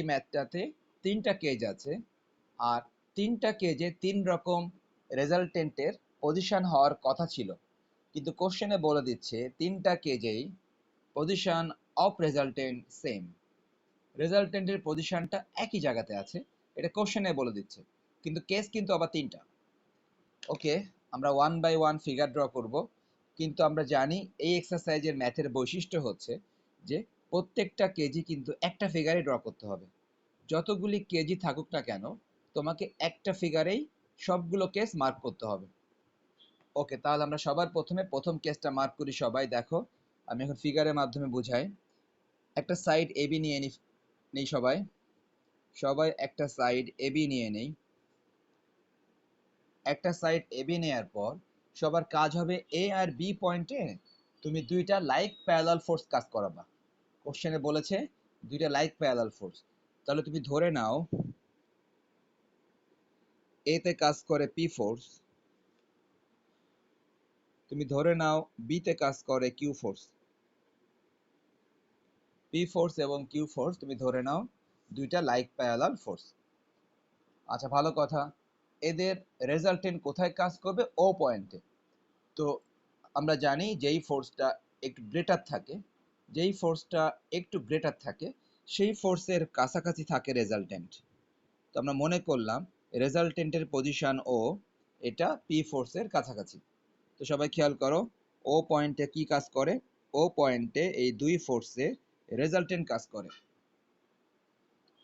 ম্যাথটাতে 3টা কেজ আছে, আর 3টা কেজে 3 রকম রেজাল্টেন্টের পজিশন হওয়ার কথা ছিল, কিন্তু কোশ্চেনে বলে দিচ্ছে 3টা কেজেই পজিশন অফ রেজাল্টেন্ট সেম, রেজাল্টেন্টের পজিশনটা একই জায়গাতে আছে, এটা কোশ্চেনে বলে দিচ্ছে, কিন্তু কেস কিন্তু আবার 3টা। ওকে, আমরা 1 বাই 1 ফিগার ড্র করব, কিন্তু আমরা জানি এই এক্সারসাইজের ম্যাথের বৈশিষ্ট্য হচ্ছে যে প্রত্যেকটা কেজি কিন্তু একটা ফিগারে ড্র করতে হবে। যতগুলি কেজি থাকুক না কেন, তোমাকে একটা ফিগারেই সবগুলো কেস মার্ক করতে হবে। ওকে, তাহলে আমরা সবার প্রথমে প্রথম কেসটা মার্ক করি। সবাই দেখো, আমি এখন ফিগারের মাধ্যমে বুঝাই। একটা সাইড এবি নিয়ে নেই সবাই, একটা সাইড এবি নিয়ে নেই। একটা সাইড এবি নেয়ার পর সবার কাজ হবে এ আর বি পয়েন্টে তুমি দুইটা লাইক প্যারালাল ফোর্স কাজ করাবা। কোশ্চেনে বলেছে দুইটা লাইক প্যারালাল ফোর্স, তাহলে তুমি ধরে নাও এ তে কাজ করে পি ফোর্স, তুমি ধরে নাও বি তে কাজ করে কিউ ফোর্স। পি ফোর্স এবং কিউ ফোর্স তুমি ধরে নাও দুইটা লাইক প্যারালাল ফোর্স। আচ্ছা, ভালো কথা, এদের রেজাল্টেন্ট কোথায় কাজ করবে? ও পয়েন্টে। তো আমরা জানি যেই ফোর্সটা একটু গ্রেটার থাকে সেই ফোর্সের কাছাকাছি থাকে রেজাল্টেন্ট। তো আমরা মনে করলাম রেজাল্টেন্টের পজিশন ও, এটা পি ফোর্সের কাছাকাছি। তো সবাই খেয়াল করো, ও পয়েন্টে কি কাজ করে? ও পয়েন্টে এই দুই ফোর্সের রেজাল্টেন্ট কাজ করে।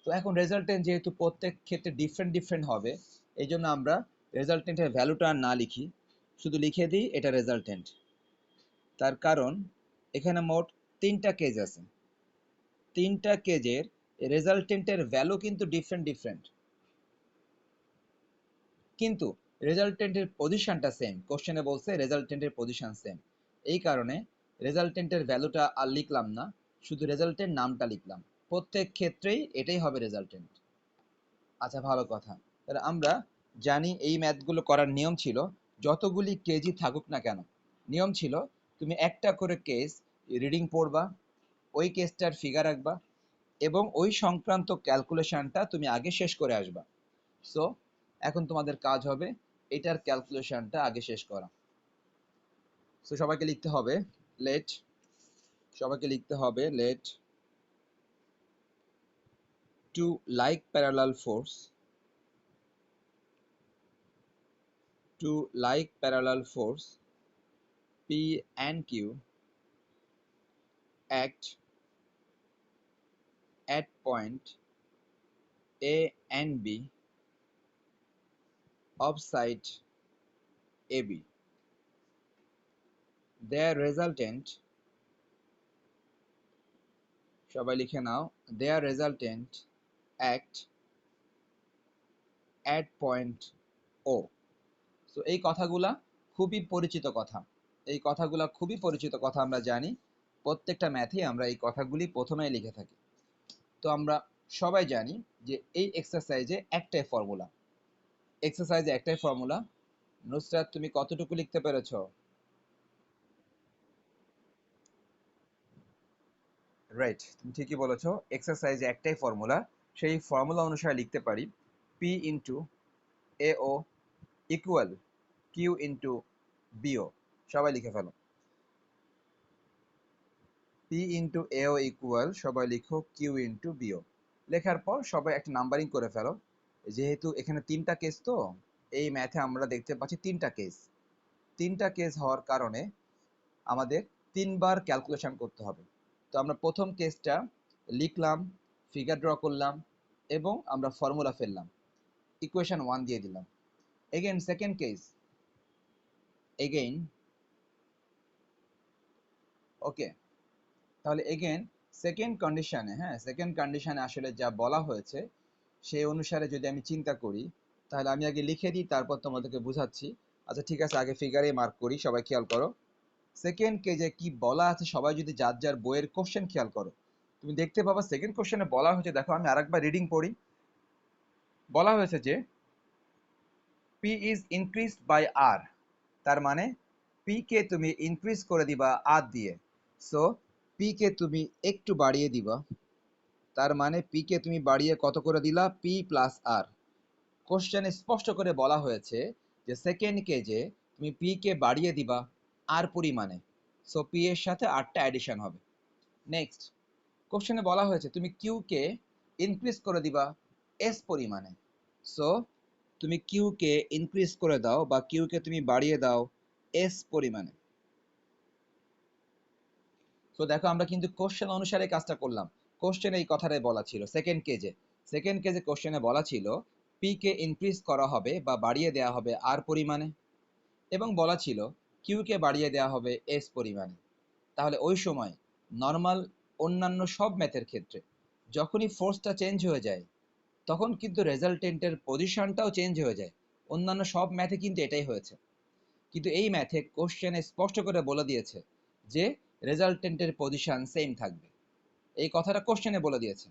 তো এখন রেজাল্টেন্ট যেহেতু প্রত্যেক ক্ষেত্রে ডিফারেন্ট হবে, এই জন্য আমরা রেজাল্টেন্টের ভ্যালুটা না লিখি, শুধু লিখে দিই এটা রেজাল্টেন্ট। তার কারণ এখানে মোট 3টা কেজ আছে, 3টা কেজের রেজাল্টেন্টের ভ্যালু কিন্তু ডিফারেন্ট, কিন্তু রেজাল্টেন্টের পজিশনটা সেম। কোশ্চেনে বলছে রেজাল্টেন্টের পজিশন সেম, এই কারণে রেজাল্টেন্টের ভ্যালুটা আর লিখলাম না, শুধু রেজাল্টের নামটা লিখলাম। প্রত্যেক ক্ষেত্রেই এটাই হবে রেজাল্টেন্ট। আচ্ছা, ভালো কথা, তাহলে আমরা জানি এই ম্যাথগুলো করার নিয়ম ছিল যতগুলি কেজি থাকুক না কেন, নিয়ম ছিল তুমি একটা করে কেস রিডিং পড়বা, ওই কেসটার ফিগার রাখবা এবং ওই সংক্রান্ত ক্যালকুলেশনটা তুমি আগে শেষ করে আসবা। সো এখন তোমাদের কাজ হবে এটার ক্যালকুলেশনটা আগে শেষ করা। সো সবাইকে লিখতে হবে let to like parallel force P and Q act at point A and B of side AB. Their resultant, সবাই লিখে নাও, their resultant act at point O. So এই কথাগুলা খুবই পরিচিত কথা, আমরা জানি প্রত্যেকটা ম্যাথে আমরা এই কথাগুলি প্রথমেই লিখে থাকি। তো আমরা সবাই জানি যে এই এক্সারসাইজে একটাই ফর্মুলা। নুসরাত, তুমি কতটুকু লিখতে পেরেছো? রাইট, তুমি ঠিকই বলেছো, এক্সারসাইজে একটাই ফর্মুলা, সেই ফর্মুলা অনুসারে লিখতে পারি P into AO equal Q into B O. সবাই লিখে ফেলো, পি ইন্টু এও ইকুয়াল, সবাই লিখো কিউ ইন্টু বিও। লেখার পর সবাই একটা নাম্বারিং করে ফেলো, যেহেতু এখানে 3টা কেস, তো এই ম্যাথে আমরা দেখতে পাচ্ছি 3টা কেস হওয়ার কারণে আমাদের 3বার ক্যালকুলেশন করতে হবে। তো আমরা প্রথম কেসটা লিখলাম, ফিগার ড্র করলাম এবং আমরা ফর্মুলা ফেললাম, ইকুয়েশন 1 দিয়ে দিলাম। এগেইন সেকেন্ড কেস, ওকে, তাহলে এগেইন সেকেন্ড কন্ডিশনে আসলে যা বলা হয়েছে সেই অনুসারে যদি আমি চিন্তা করি, তাহলে আমি আগে লিখে দিই, তারপর তোমাদেরকে বুঝাচ্ছি। আচ্ছা ঠিক আছে, আগে ফিগারে মার্ক করি, সবাই খেয়াল করো সেকেন্ড কেজে কি বলা আছে। সবাই যদি যার যার বইয়ের কোশ্চেন খেয়াল করো, তুমি দেখতে পাবা সেকেন্ড কোশ্চেনে বলা হয়েছে, দেখো আমি আরেকবার রিডিং পড়ি। বলা হয়েছে যে পি ইজ ইনক্রিজড বাই আর, তার মানে পি কে তুমি ইনক্রিজ করে দিবা আর দিয়ে। সো পি কে তুমি একটু বাড়িয়ে দিবা, তার মানে পি কে তুমি বাড়িয়ে কত করে দিলা, পি প্লাস আর। কোশ্চেনে স্পষ্ট করে বলা হয়েছে যে সেকেন্ড কেজে তুমি পি কে বাড়িয়ে দিবা আর পরিমাণে, সো পি এর সাথে আরটা অ্যাডিশন হবে। নেক্সট কোশ্চেনে বলা হয়েছে তুমি কিউ কে ইনক্রিজ করে দিবা এস পরিমাণে, সো তুমি কিউ কে ইনক্রিজ করে দাও বা কিউ কে তুমি বাড়িয়ে দাও এস পরিমাণে। তো দেখো আমরা কিন্তু কোশ্চেন অনুসারে কাজটা করলাম। কোশ্চেনে এই কথাটাই বলা ছিল সেকেন্ড কেজে কোশ্চেনে বলা ছিল পি কে ইনক্রিজ করা হবে বা বাড়িয়ে দেওয়া হবে আর পরিমাণে, এবং বলা ছিল কিউ কে বাড়িয়ে দেওয়া হবে এস পরিমাণে। তাহলে ওই সময় নর্মাল অন্যান্য সব ম্যাথের ক্ষেত্রে যখনই ফোর্সটা চেঞ্জ হয়ে যায় তখন কিন্তু রেজাল্টেন্টের পজিশনটাও চেঞ্জ হয়ে যায়। অন্যান্য সব ম্যাথে কিন্তু এটাই হয়েছে, কিন্তু এই ম্যাথে কোশ্চেনে স্পষ্ট করে বলে দিয়েছে যে রেজাল্টেন্টের পজিশন সেম থাকবে। এই কথাটা কোশ্চেনে বলে দিয়েছে।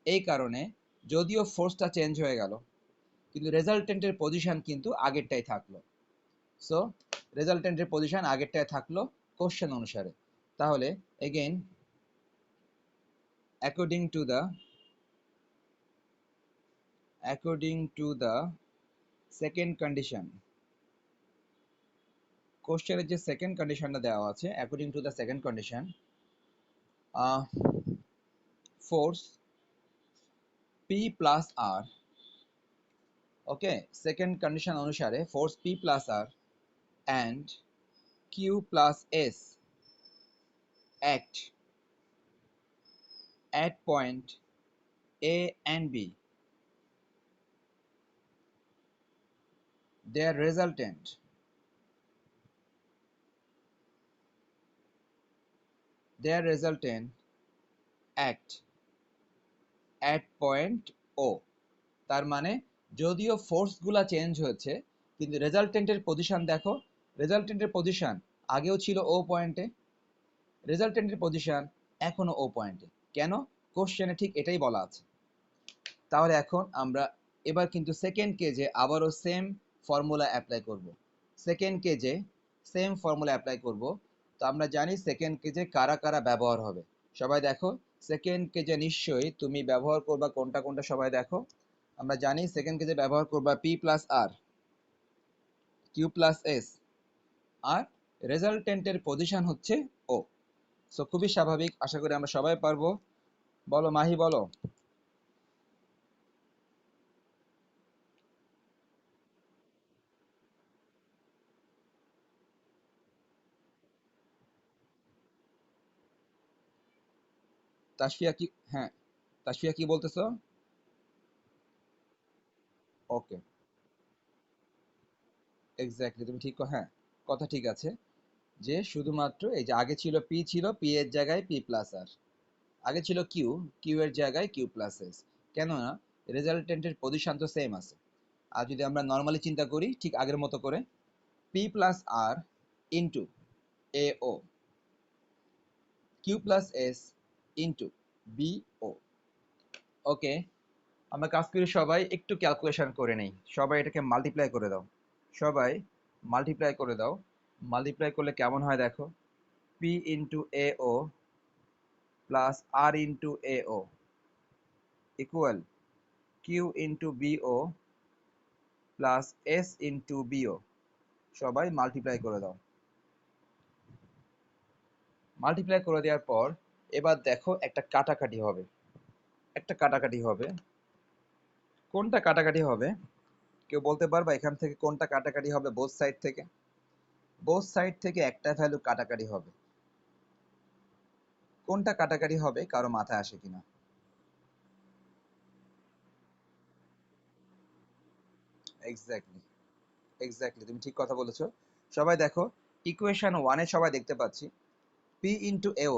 এই কারণে যদিও ফোর্সটা চেঞ্জ হয়ে গেল কিন্তু রেজাল্টেন্টের পজিশন কিন্তু আগেরটাই থাকলো। সো রেজাল্টেন্টের পজিশন আগেরটায় থাকলো কোশ্চেন অনুসারে। তাহলে again according to the second condition, কোশ্চেনের যে সেকেন্ড কন্ডিশনটা দেওয়া আছে, according to the second condition, force P plus R, okay, second condition অনুসারে force P plus R and Q plus S act at point A and B, their resultant act at point O। তার মানে যদিও ফোর্সগুলা change হয়েছে কিন্তু রেজাল্টেন্টের position দেখো, রেজাল্টেন্টের position আগেও ছিল ও পয়েন্টে, রেজাল্টেন্টের পজিশন এখনো ও পয়েন্টে। কেন? কোশ্চেনে ঠিক এটাই বলা আছে। তাহলে এখন আমরা এবার কিন্তু সেকেন্ড কেজে আবারও সেম ফর্মুলা অ্যাপ্লাই করব। সেকেন্ড কেজে সেম ফর্মুলা অ্যাপ্লাই করব। তো আমরা জানি সেকেন্ড কেজে কারা কারা ব্যবহার হবে। সবাই দেখো সেকেন্ড কেজে নিশ্চয়ই তুমি ব্যবহার করবা কোনটা কোনটা, সবাই দেখো। আমরা জানি সেকেন্ড কেজে ব্যবহার করবা পি প্লাস আর, কিউ প্লাস এস, আর রেজাল্টেন্টের পজিশন হচ্ছে ও। সো খুবই স্বাভাবিক, আশা করি আমরা সবাই পারবো। বলো মাহি, বলো। তাসফিয়া কি, হ্যাঁ, তাসফিয়া কি বলতেছো? ওকে, এক্স্যাক্টলি, তুমি ঠিক, হ্যাঁ, কথা ঠিক আছে। যে শুধুমাত্র এই যে আগে ছিল পি, ছিল পি এর জায়গায় পি প্লাস আর, আগে ছিল কিউ, কিউ এর জায়গায় কিউ প্লাস এস। কেননা রেজাল্টেন্টের পজিশন তো সেম আছে। আর যদি আমরা নর্মালি চিন্তা করি ঠিক আগের মতো করে, P plus R into A O, Q plus S into B O. Okay, আমরা কাজ করি, সবাই একটু ক্যালকুলেশন করে নেই। সবাই এটাকে মাল্টিপ্লাই করে দাও, সবাই মাল্টিপ্লাই করে দাও। মাল্টিপ্লাই করলে কেমন হয় দেখো, P into A O plus R into A O equal Q into B O plus S into B O. সবাই মাল্টিপ্লাই করে দাও। মাল্টিপ্লাই করে দেওয়ার পর এবার দেখো একটা কাটাকাটি হবে, একটা কাটাকাটি হবে। কোনটা কাটাকাটি হবে কেউ বলতে পারবা এখান থেকে কোনটা কাটাকাটি হবে? বোথ সাইড থেকে, বোথ সাইড থেকে একটা ভ্যালু কাটাকাটি হবে। কোনটা কাটাকাটি হবে কারো মাথায় আসে কিনা? এক্স্যাক্টলি, এক্স্যাক্টলি, তুমি ঠিক কথা বলেছো। সবাই দেখো ইকুয়েশন ওয়ানে সবাই দেখতে পাচ্ছি P into AO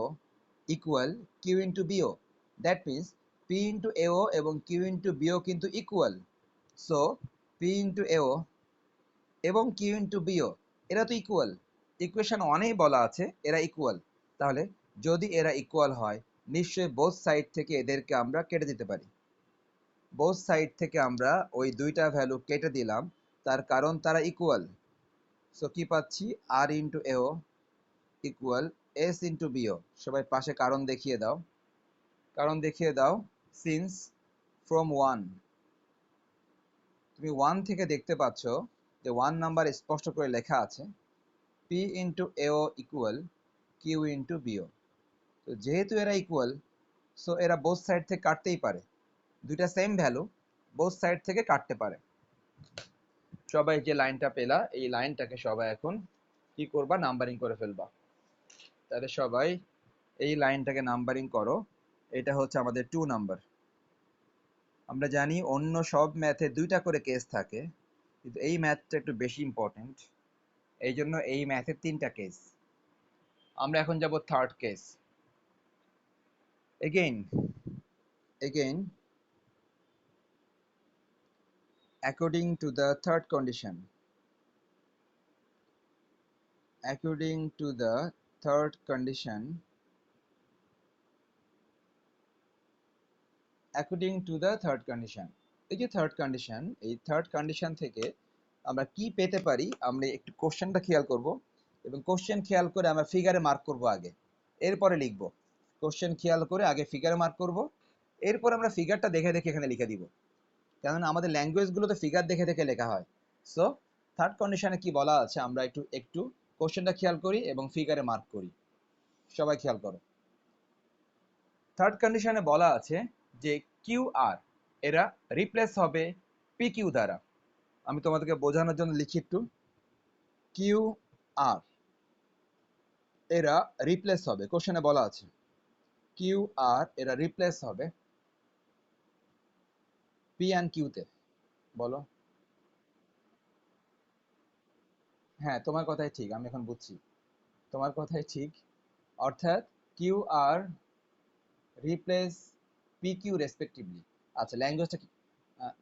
equal Q into BO. That means P into AO এবং কিউ ইন্টু বিও কিন্তু equal. So P into AO এবং কিউ ইন্টু বিও এরা তো ইকুয়াল। ইকুয়েশন ওয়ানেই বলা আছে এরা ইকুয়াল। তাহলে যদি এরা ইকুয়াল হয় নিশ্চয়ই বোথ সাইড থেকে এদেরকে আমরা কেটে দিতে পারি। বোথ সাইড থেকে আমরা ওই দুইটা ভ্যালু কেটে দিলাম, তার কারণ তারা ইকুয়াল। সো কি পাচ্ছি, আর into AO equal S into B O. সবাই পাশে কারণ দেখিয়ে দাও, কারণ দেখিয়ে দাও। সিন্স ফ্রম ওয়ান, তুমি ওয়ান থেকে দেখতে পাচ্ছ যে ওয়ান নাম্বার স্পষ্ট করে লেখা আছে P into AO equal Q into bio. তো যেহেতু এরা ইকুয়াল, সো এরা বোথ সাইড থেকে কাটতেই পারে, দুইটা সেম ভ্যালু, বোথ সাইড থেকে কাটতে পারে। সবাই যে লাইনটা পেলা, এই লাইনটাকে সবাই এখন কি করবা, নাম্বারিং করে ফেলবা। তাহলে সবাই এই লাইনটাকে নাম্বারিং করো। এটা হচ্ছে আমাদের 2 নাম্বার। আমরা জানি অন্য সব ম্যাথে দুইটা করে কেস থাকে, কিন্তু এই ম্যাথটা একটু বেশি ইম্পর্টেন্ট, এই জন্য এই ম্যাথের 3টা কেস। আমরা এখন যাব third case. Again according to the third condition, according to the third condition, according to the third condition, এই যে থার্ড কন্ডিশন, এই থার্ড কন্ডিশন থেকে আমরা কি পেতে পারি, আমরা একটু কোশ্চেনটা খেয়াল করব, এবং কোশ্চেন খেয়াল করে আমরা ফিগারে মার্ক করব আগে, এরপরে লিখব। কোশ্চেন খেয়াল করে আগে ফিগারে মার্ক করব, এরপর আমরা ফিগারটা দেখে দেখে এখানে লিখে দিব, কেননা আমাদের ল্যাঙ্গুয়েজগুলোতে ফিগার দেখে দেখে লেখা হয়। সো থার্ড কন্ডিশনে কি বলা আছে আমরা একটু একটু কোশ্চেনটা খেয়াল করি এবং ফিগারে মার্ক করি। সবাই খেয়াল করো। থার্ড কন্ডিশনে বলা আছে যে কিউ আর এরা রিপ্লেস হবে পি কিউ দ্বারা। আমি তোমাদেরকে বোঝানোর জন্য লিখি একটু, কিউ আর এরা রিপ্লেস হবে, কোশ্চেনে বলা আছে কিউ আর এরা রিপ্লেস হবে পি অ্যান্ড কিউতে। বলো। হ্যাঁ, তোমার কথাই ঠিক, আমি এখন বুঝছি, তোমার কথাই ঠিক। অর্থাৎ Q R replace P Q respectively. আচ্ছা,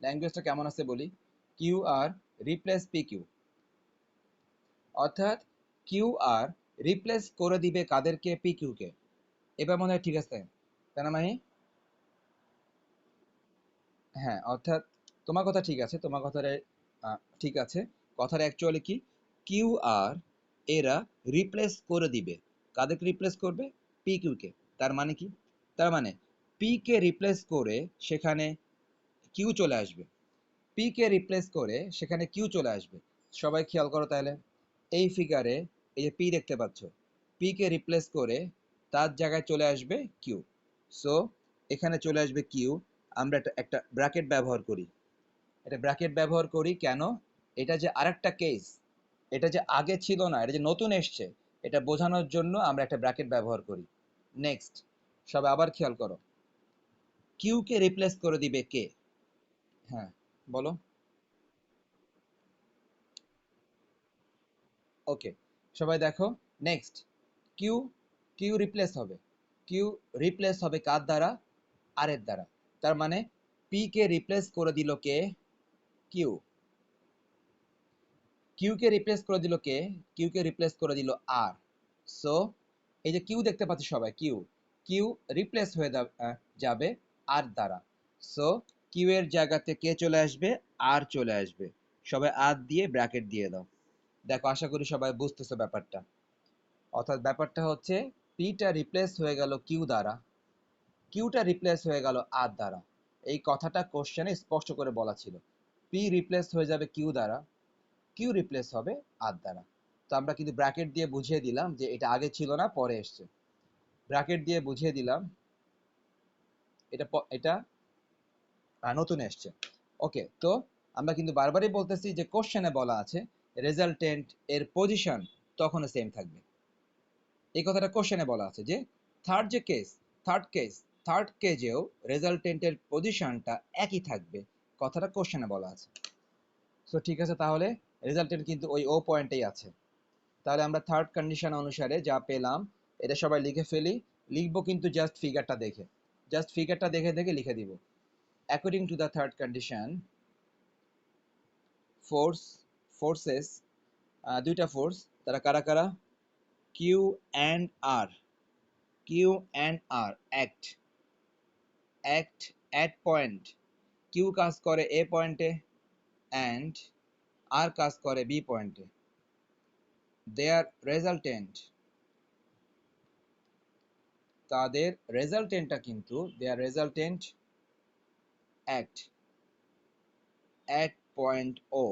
ল্যাঙ্গুয়েজটা কেমন আছে বলি, Q R replace P Q, অর্থাৎ কিউ আর রিপ্লেস করে দিবে কাদেরকে, পি কিউকে। এবার মনে হয় ঠিক আছে, তাই না মাহি? হ্যাঁ, অর্থাৎ তোমার কথা ঠিক আছে, তোমার কথাটা ঠিক আছে। কথাটা অ্যাকচুয়ালি কি, কিউ আর এরা রিপ্লেস করে দিবে, কাদেরকে রিপ্লেস করবে, পি কিউকে। তার মানে কি, তার মানে পি কে রিপ্লেস করে সেখানে কিউ চলে আসবে, পি কে রিপ্লেস করে সেখানে কিউ চলে আসবে। সবাই খেয়াল করো তাহলে, এই ফিগারে এই যে পি দেখতে পাচ্ছ, পি কে রিপ্লেস করে তার জায়গায় চলে আসবে কিউ। সো এখানে চলে আসবে কিউ। আমরা একটা ব্র্যাকেট ব্যবহার করি, এটা ব্র্যাকেট ব্যবহার করি কেন, এটা যে আরেকটা কেস, এটা যে আগে ছিল না, এটা যে নতুন এসছে, এটা বোঝানোর জন্য আমরা একটা ব্র্যাকেট ব্যবহার করি। নেক্সট, সবাই আবার খেয়াল করো, কিউ কে রিপ্লেস করে দিবে কে। হ্যাঁ, বলো। ওকে, সবাই দেখো। নেক্সট, কিউ, কিউ রিপ্লেস হবে, কিউ রিপ্লেস হবে কার দ্বারা, আর এর দ্বারা। তার মানে পি কে রিপ্লেস করে দিল কে, কিউ। কিউ কে রিপ্লেস করে দিল কে, কিউ কে রিপ্লেস করে দিল আর। সো এই যে কিউ দেখতে পাচ্ছি সবাই, কিউ, কিউ রিপ্লেস হয়ে যাবে আর দ্বারা। সো কিউ এর জায়গাতে কে চলে আসবে, আর চলে আসবে। সবাই আর দিয়ে ব্র্যাকেট দিয়ে দাও। দেখো, আশা করি সবাই বুঝতেছো ব্যাপারটা। অর্থাৎ ব্যাপারটা হচ্ছে পিটা রিপ্লেস হয়ে গেল কিউ দ্বারা, কিউটা রিপ্লেস হয়ে গেল আর দ্বারা। এই কথাটা কোশ্চেনে স্পষ্ট করে বলা ছিল, পি রিপ্লেস হয়ে যাবে কিউ দ্বারা, কিউ রিপ্লেস হবে আর দ্বারা। তো আমরা কিন্তু ব্র্যাকেট দিয়ে বুঝিয়ে দিলাম যে এটা আগে ছিল না, পরে এসছে। ব্র্যাকেট দিয়ে বুঝিয়ে দিলাম এটা এটা নতুন এসছে। ওকে, তো আমরা কিন্তু বারবারই বলতেছি যে কোশ্চেনে বলা আছে রেজাল্টেন্ট এর পজিশন তখনও সেম থাকবে। এই কথাটা কোশ্চেনে বলা আছে যে থার্ড যে কেস, থার্ড কেস, থার্ড কেজেও রেজাল্টেন্টের পজিশনটা একই থাকবে, কথাটা কোশ্চেনে বলা আছে। সো ঠিক আছে, তাহলে রেজাল্টেন্ট কিন্তু ওই ও পয়েন্টেই আছে। তাহলে আমরা থার্ড কন্ডিশন অনুসারে যা পেলাম এটা সবাই লিখে ফেলি। লিখবো কিন্তু জাস্ট ফিগারটা দেখে, জাস্ট ফিগারটা দেখে দেখে লিখে দিব। According to the third condition, forces, দুইটা ফোর্স, তারা কারা কারা, Q and R, Q and R act act at point, Q কাজ করে এ পয়েন্টে অ্যান্ড আর কাজ করে বি পয়েন্টে। দেয়ার রেজাল্টেন্ট, তাদের রেজাল্টেন্টটা কিন্তু দেয়ার রেজাল্টেন্ট at point O।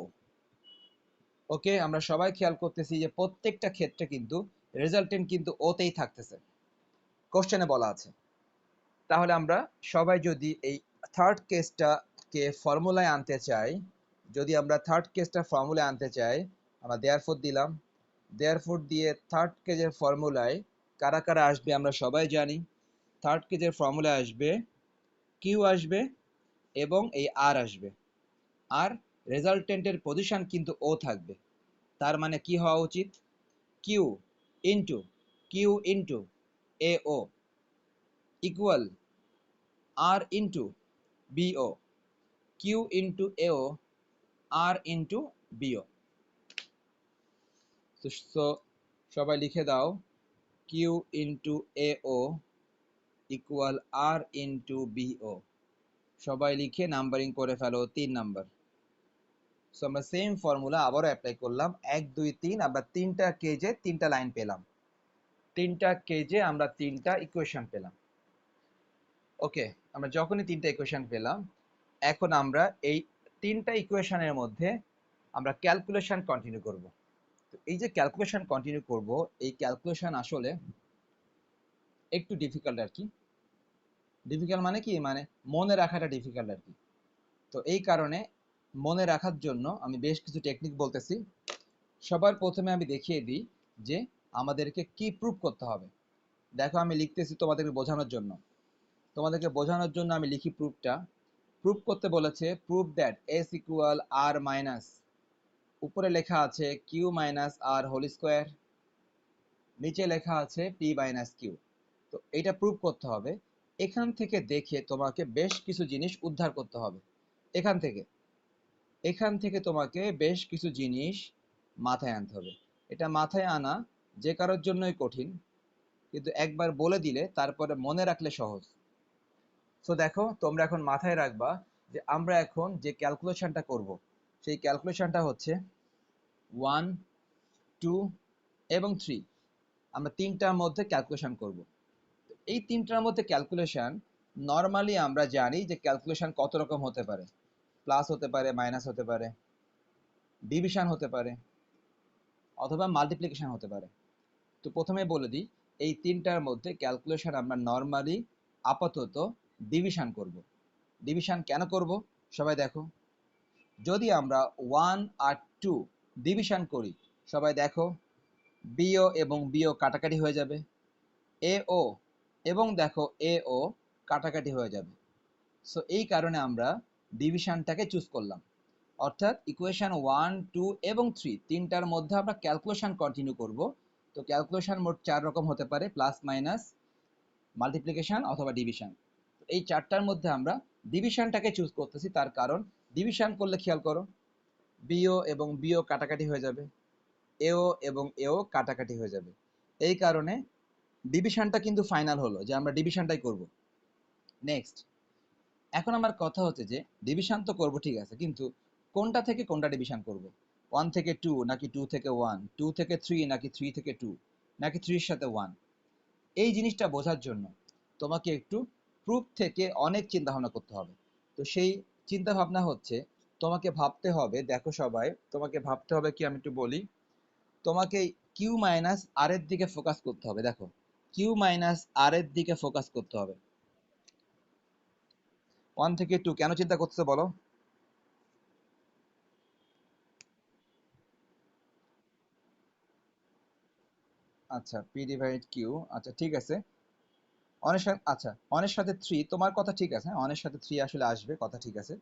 ওকে, আমরা সবাই খেয়াল করতেছি যে প্রত্যেকটা ক্ষেত্রে কিন্তু রেজাল্টেন্ট কিন্তু ওতেই থাকতেছে, কোশ্চেনে বলা আছে। তাহলে আমরা সবাই যদি এই থার্ড কেসটাকে ফর্মুলায় আনতে চাই, আমরা দেয়ারফোর দিলাম। দেয়ারফোর দিয়ে থার্ড কেজের ফর্মুলায় কারা কারা আসবে আমরা সবাই জানি। থার্ড কেজের ফর্মুলায় আসবে কিউ আসবে এবং এই আর আসবে। আর রেজাল্টেন্টের পজিশন কিন্তু ও থাকবে। তার মানে কি হওয়া উচিত? Q into A O equal R into bio, Q into এও আর ইন্টু বিও। তো সবাই লিখে দাও কিউ ইন্টু এও ইকুয়াল আর ইন্টু বিও। সবাই লিখে নাম্বারিং করে ফেলো 3 নাম্বার। সো আমরা সেম ফর্মুলা আবারও অ্যাপ্লাই করলাম, 1 2 3। আমরা 3টা কেজে 3টা লাইন পেলাম, 3টা কেজে আমরা 3টা ইকুয়েশন পেলাম। ওকে, আমরা যখনই 3টা ইকুয়েশন পেলাম, এখন আমরা এই 3টা ইকুয়েশনের মধ্যে আমরা ক্যালকুলেশন কন্টিনিউ করব। তো এই যে ক্যালকুলেশন কন্টিনিউ করব, এই ক্যালকুলেশন আসলে একটু ডিফিকাল্ট আর কি। ডিফিকাল্ট মানে কি, মানে মনে রাখাটা ডিফিকাল্ট আর কি। তো এই কারণে মনে রাখার জন্য আমি বেশ কিছু টেকনিক বলতেছি। সবার প্রথমে আমি দেখিয়ে দিই যে আমাদেরকে কি প্রুভ করতে হবে। দেখো আমি লিখতেছি তোমাদেরকে বোঝানোর জন্য আমি লিখি প্রুফটা। প্রুভ করতে বলেছে prove that S equal R minus, উপরে লেখা আছে Q minus R whole square, নিচে লেখা আছে পি মাইনাস কিউ। তো এটা প্রুভ করতে হবে। এখান থেকে দেখে তোমাকে বেশ কিছু জিনিস উদ্ধার করতে হবে। এখান থেকে তোমাকে বেশ কিছু জিনিস মাথায় আনতে হবে। এটা মাথায় আনা যে কারোর জন্যই কঠিন, কিন্তু একবার বলে দিলে তারপরে মনে রাখলে সহজ। সো দেখো, তোমরা এখন মাথায় রাখবা যে আমরা এখন যে ক্যালকুলেশনটা করব, সেই ক্যালকুলেশনটা হচ্ছে 1 2 এবং 3। আমরা 3টার মধ্যে ক্যালকুলেশন করব। এই 3টার মধ্যে ক্যালকুলেশন নর্মালি আমরা জানি যে ক্যালকুলেশন কত রকম হতে পারে। প্লাস হতে পারে, মাইনাস হতে পারে, ডিভিশন হতে পারে, অথবা মাল্টিপ্লিকেশন হতে পারে। তো প্রথমে বলে দিই, এই 3টার মধ্যে ক্যালকুলেশন আমরা নর্মালি আপাতত ডিভিশন করব। ডিভিশন কেন করব সবাই দেখো, যদি আমরা 1 আর 2 ডিভিশন করি, সবাই দেখো বিও এবং বিও কাটাকাটি হয়ে যাবে, এও এবং দেখো এও কাটাকাটি হয়ে যাবে। সো এই কারণে আমরা ডিভিশনটাকে চুজ করলাম। অর্থাৎ ইকুয়েশন 1 2 এবং 3 তিনটার মধ্যে আমরা ক্যালকুলেশন কন্টিনিউ করব। তো ক্যালকুলেশন মোট 4 রকম হতে পারে, প্লাস মাইনাস, মাল্টিপ্লিকেশন অথবা ডিভিশন। এই 4টার মধ্যে আমরা ডিভিশনটাকে চুজ করতেছি, তার কারণ ডিভিশন করলে খেয়াল করো বিও এবং বিও কাটাকাটি হয়ে যাবে, এও এবং এও কাটাকাটি হয়ে যাবে। এই কারণে ডিভিশনটা কিন্তু ফাইনাল হলো যে আমরা ডিভিশনটাই করব। নেক্সট, এখন আমার কথা হচ্ছে যে ডিভিশন তো করব ঠিক আছে, কিন্তু কোনটা থেকে কোনটা ডিভিশন করব? 1 থেকে 2 নাকি 2 থেকে 1, 2 থেকে 3 নাকি 3 থেকে 2, নাকি 3 এর সাথে 1? এই জিনিসটা বোঝার জন্য তোমাকে একটু প্রুফ থেকে অনেক চিন্তা ভাবনা করতে হবে। তো সেই চিন্তা ভাবনা হচ্ছে, তোমাকে ভাবতে হবে, দেখো সবাই, তোমাকে ভাবতে হবে কি, আমি একটু বলি, তোমাকে কিউ মাইনাস আর এর দিকে ফোকাস করতে হবে। দেখো, কিউ মাইনাস আর এর দিকে ফোকাস করতে হবে। 1 থেকে 2 কেন চিন্তা করতেছো বলো? আচ্ছা, পি ডিভাইড কিউ, আচ্ছা ঠিক আছে। অনের সাথে, আচ্ছা অনের সাথে 3, তোমার কথা ঠিক আছে, হ্যাঁ অনের সাথে 3 আসলে আসবে, কথা ঠিক আছে।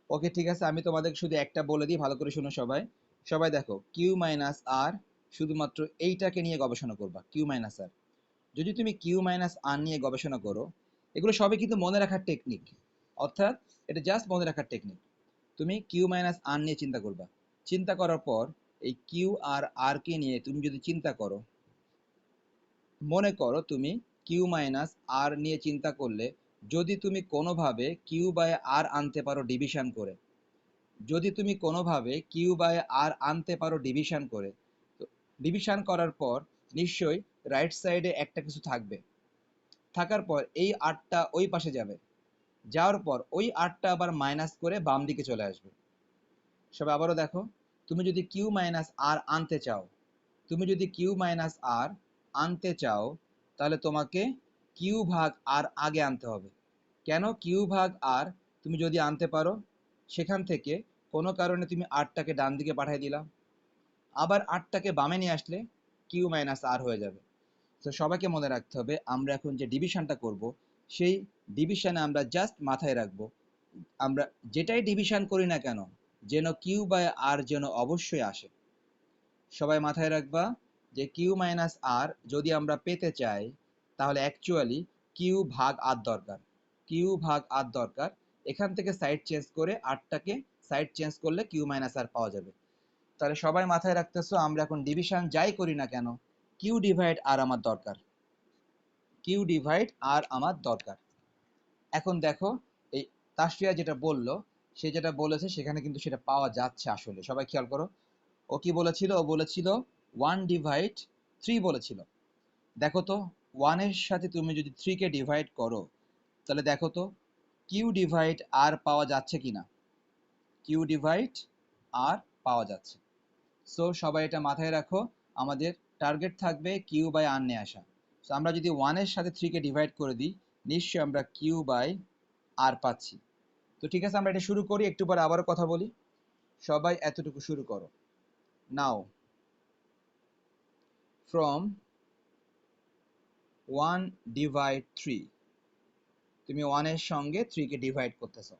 ওকে ঠিক আছে, আমি তোমাদের শুধু একটা বলে দিই, ভালো করে শুনো সবাই। সবাই দেখো, কিউ মাইনাস আর, শুধুমাত্র এইটাকে নিয়ে গবেষণা করবা, কিউ মাইনাস আর। যদি তুমি কিউ মাইনাস আর নিয়ে গবেষণা করো, এগুলো সবই কিন্তু মনে রাখার টেকনিক। অর্থাৎ এটা জাস্ট মনে রাখার টেকনিক। তুমি কিউ মাইনাস আর নিয়ে চিন্তা করবা। চিন্তা করার পর এই কিউ আর আর কে নিয়ে তুমি যদি চিন্তা করো, মনে করো তুমি কিউ মাইনাস আর নিয়ে চিন্তা করলে, যদি তুমি কোনোভাবে কিউ বাই আর আনতে পারো ডিভিশন করে, যদি তুমি কোনোভাবে কিউ বাই আর আনতে পারো ডিভিশন করে, তো ডিভিশন করার পর নিশ্চয়ই রাইট সাইডে একটা কিছু থাকবে। থাকার পর এই আরটা ওই পাশে যাবে, যাওয়ার পর ওই 8টা আবার মাইনাস করে বাম দিকে চলে আসবে। সবাই আবারও দেখো, তুমি যদি কিউ মাইনাস আর আনতে চাও, তুমি যদি কিউ মাইনাস আর আনতে চাও, তাহলে তোমাকে কিউ ভাগ আর আগে আনতে হবে। কেন? কিউ ভাগ আর তুমি যদি আনতে পারো, সেখান থেকে কোনো কারণে তুমি 8টাকে ডান দিকে পাঠিয়ে দিলা, আবার 8টাকে বামে নিয়ে আসলে কিউ মাইনাস আর হয়ে যাবে। তো সবাইকে মনে রাখতে হবে, আমরা এখন যে ডিভিশনটা করব, সেই ডিভিশনে আমরা জাস্ট মাথায় রাখবো, আমরা যেটাই ডিভিশন করি না কেন, যেন কিউ বাই আর যেন অবশ্যই আসে। সবাই মাথায় রাখবা যে কিউ মাইনাস আর যদি আমরা পেতে চাই, তাহলে অ্যাকচুয়ালি কিউ ভাগ আর দরকার, কিউ ভাগ আর দরকার। এখান থেকে সাইড চেঞ্জ করে 8টাকে সাইড চেঞ্জ করলে কিউ মাইনাস আর পাওয়া যাবে। তাহলে সবাই মাথায় রাখতেছো, আমরা এখন ডিভিশন যাই করি না কেন, কিউ ডিভাইড আর আমার দরকার, কিউ ডিভাইড আর আমার দরকার। এখন দেখো, এই তাসফিয়া যেটা বললো, সে যেটা বলেছে সেখানে কিন্তু সেটা পাওয়া যাচ্ছে আসলে। সবাই খেয়াল করো, ও কি বলেছিল? ও বলেছিল 1/3 বলেছিল। দেখো তো, 1-এর সাথে তুমি যদি 3-কে ডিভাইড করো, তাহলে দেখো তো কিউ ডিভাইড আর পাওয়া যাচ্ছে কিনা। কিউ ডিভাইড আর পাওয়া যাচ্ছে। সো সবাই এটা মাথায় রাখো, আমাদের টার্গেট থাকবে কিউ বাই আর নিয়ে আসা। সো আমরা যদি 1-এর সাথে 3-কে ডিভাইড করে দিই, নিশ্চয়ই আমরা কিউ বাই আর পাচ্ছি। তো ঠিক আছে, আমরা এটা শুরু করি, একটু পরে আবারও কথা বলি। সবাই এতটুকু শুরু করো। নাও, ফ্রম 1/3, তুমি 1-এর সঙ্গে 3-কে ডিভাইড করতেছো।